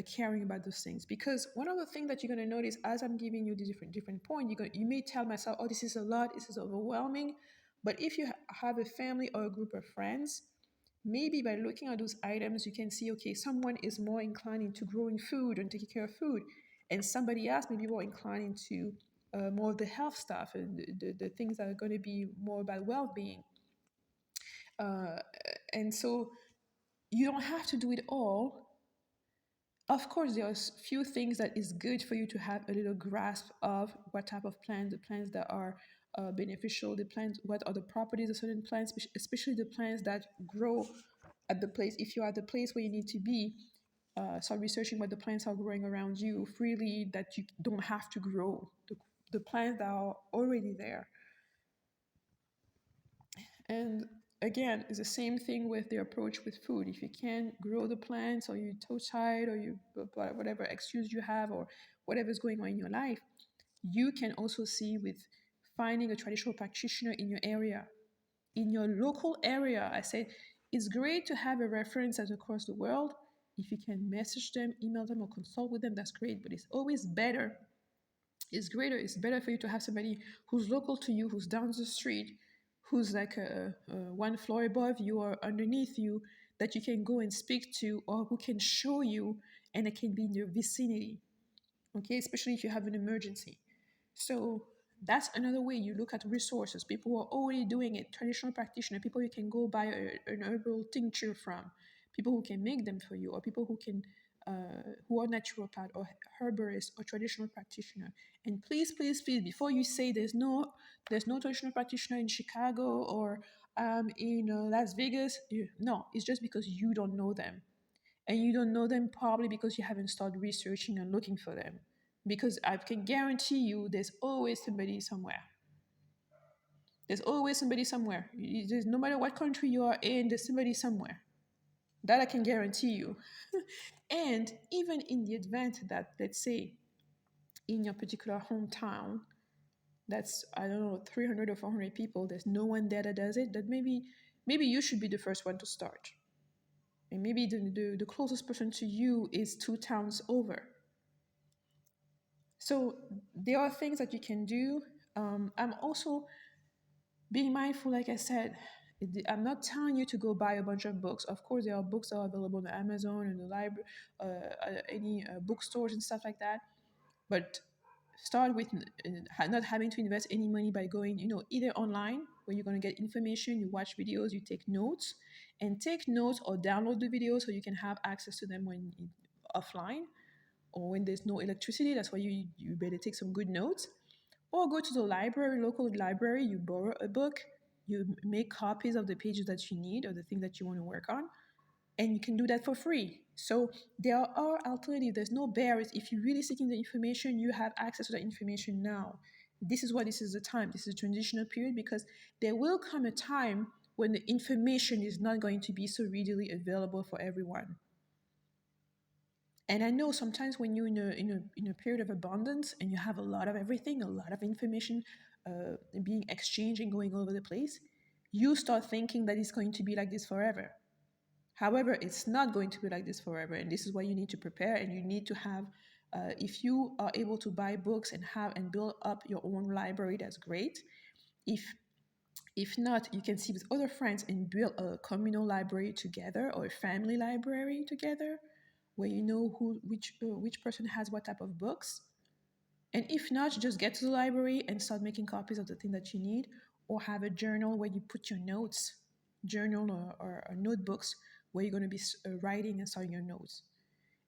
caring about those things. Because one of the things that you're going to notice as I'm giving you the different point, you may tell myself, oh, this is a lot, this is overwhelming. But if you have a family or a group of friends, maybe by looking at those items, you can see, okay, someone is more inclined into growing food and taking care of food, and somebody else may be more inclined into more of the health stuff and the things that are going to be more about well-being. Uh, and so you don't have to do it all. Of course, there are few things that is good for you to have a little grasp of what type of plants, the plants that are beneficial, the plants, what are the properties of certain plants, especially the plants that grow at the place. If you're at the place where you need to be, start researching what the plants are growing around you freely, that you don't have to grow. The plants that are already there. And again, it's the same thing with the approach with food. If you can't grow the plants, or you're too tired, or you whatever excuse you have, or whatever's going on in your life, you can also see with finding a traditional practitioner in your area, in your local area. I said it's great to have a reference as across the world. If you can message them, email them, or consult with them, that's great. But it's always better, it's better for you to have somebody who's local to you, who's down the street, who's like one floor above you or underneath you, that you can go and speak to, or who can show you, and it can be in your vicinity. Okay, especially if you have an emergency. So that's another way you look at resources. People who are already doing it, traditional practitioner, people you can go buy an herbal tincture from, people who can make them for you, or people who are naturopath or herbalist or traditional practitioner. And please, please, please, before you say there's no traditional practitioner in Chicago or in Las Vegas, no, it's just because you don't know them, and you don't know them probably because you haven't started researching and looking for them. Because I can guarantee you there's always somebody somewhere. There's always somebody somewhere. There's, no matter what country you are in, there's somebody somewhere. That I can guarantee you. And even in the event that, let's say, in your particular hometown, that's, I don't know, 300 or 400 people, there's no one there that does it, that maybe you should be the first one to start. And maybe the closest person to you is 2 towns over. So there are things that you can do. I'm also being mindful, like I said, I'm not telling you to go buy a bunch of books. Of course, there are books that are available on Amazon and the library, any bookstores and stuff like that. But start with not having to invest any money by going, either online where you're going to get information, you watch videos, you take notes, and take notes or download the videos so you can have access to them when offline, or when there's no electricity. That's why you better take some good notes, or go to the library, local library, you borrow a book, you make copies of the pages that you need or the thing that you want to work on, and you can do that for free. So there are alternatives. There's no barriers. If you're really seeking the information, you have access to the information now. This is the time. This is a transitional period, because there will come a time when the information is not going to be so readily available for everyone. And I know sometimes when you're in a period of abundance and you have a lot of everything, a lot of information being exchanged and going all over the place, you start thinking that it's going to be like this forever. However, it's not going to be like this forever, and this is why you need to prepare, and you need to have. If you are able to buy books and have and build up your own library, that's great. If not, you can see with other friends and build a communal library together, or a family library together, where you know which person has what type of books. And if not, just get to the library and start making copies of the thing that you need, or have a journal where you put your notes, journal or notebooks where you're going to be writing and starting your notes.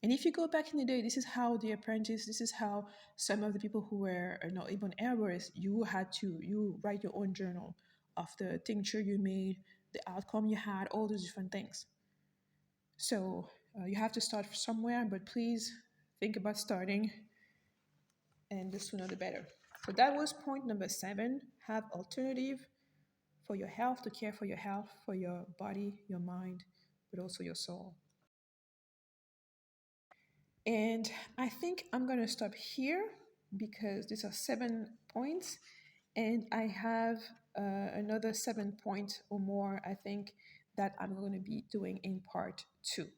And if you go back in the day, this is how The Apprentice, this is how some of the people who were not even herbalists, you write your own journal of the tincture you made, the outcome you had, all those different things. So you have to start somewhere, but please think about starting, and the sooner the better. So that was point number 7. Have alternative for your health, to care for your health, for your body, your mind, but also your soul. And I think I'm going to stop here, because these are 7 points, and I have another 7 points or more, I think, that I'm going to be doing in part two.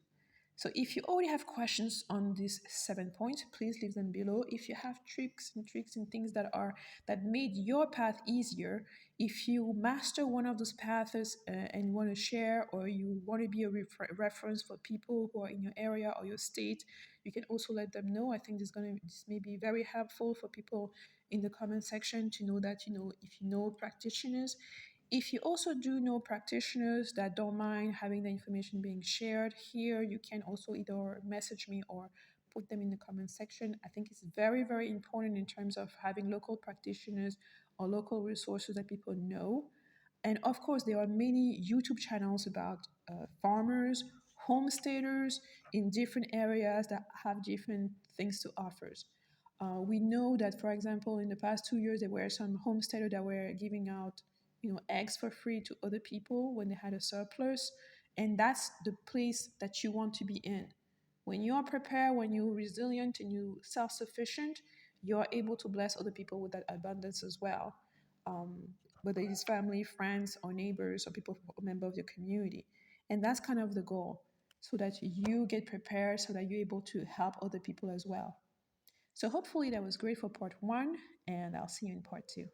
So if you already have questions on these 7 points, please leave them below. If you have tricks and things that made your path easier, if you master one of those paths and want to share, or you want to be a reference for people who are in your area or your state, you can also let them know. I think this may be very helpful for people in the comment section to know that, if you know practitioners, if you also do know practitioners that don't mind having the information being shared here, you can also either message me or put them in the comment section. I think it's very, very important in terms of having local practitioners or local resources that people know. And of course, there are many YouTube channels about farmers, homesteaders in different areas that have different things to offer. We know that, for example, in the past 2 years, there were some homesteaders that were giving out, eggs for free to other people when they had a surplus, and that's the place that you want to be in. When you are prepared, when you're resilient and you self-sufficient, you are able to bless other people with that abundance as well. Um, whether it's family, friends, or neighbors, or people, or member of your community, and that's kind of the goal, so that you get prepared, so that you're able to help other people as well. So hopefully that was great for part one, and I'll see you in part two.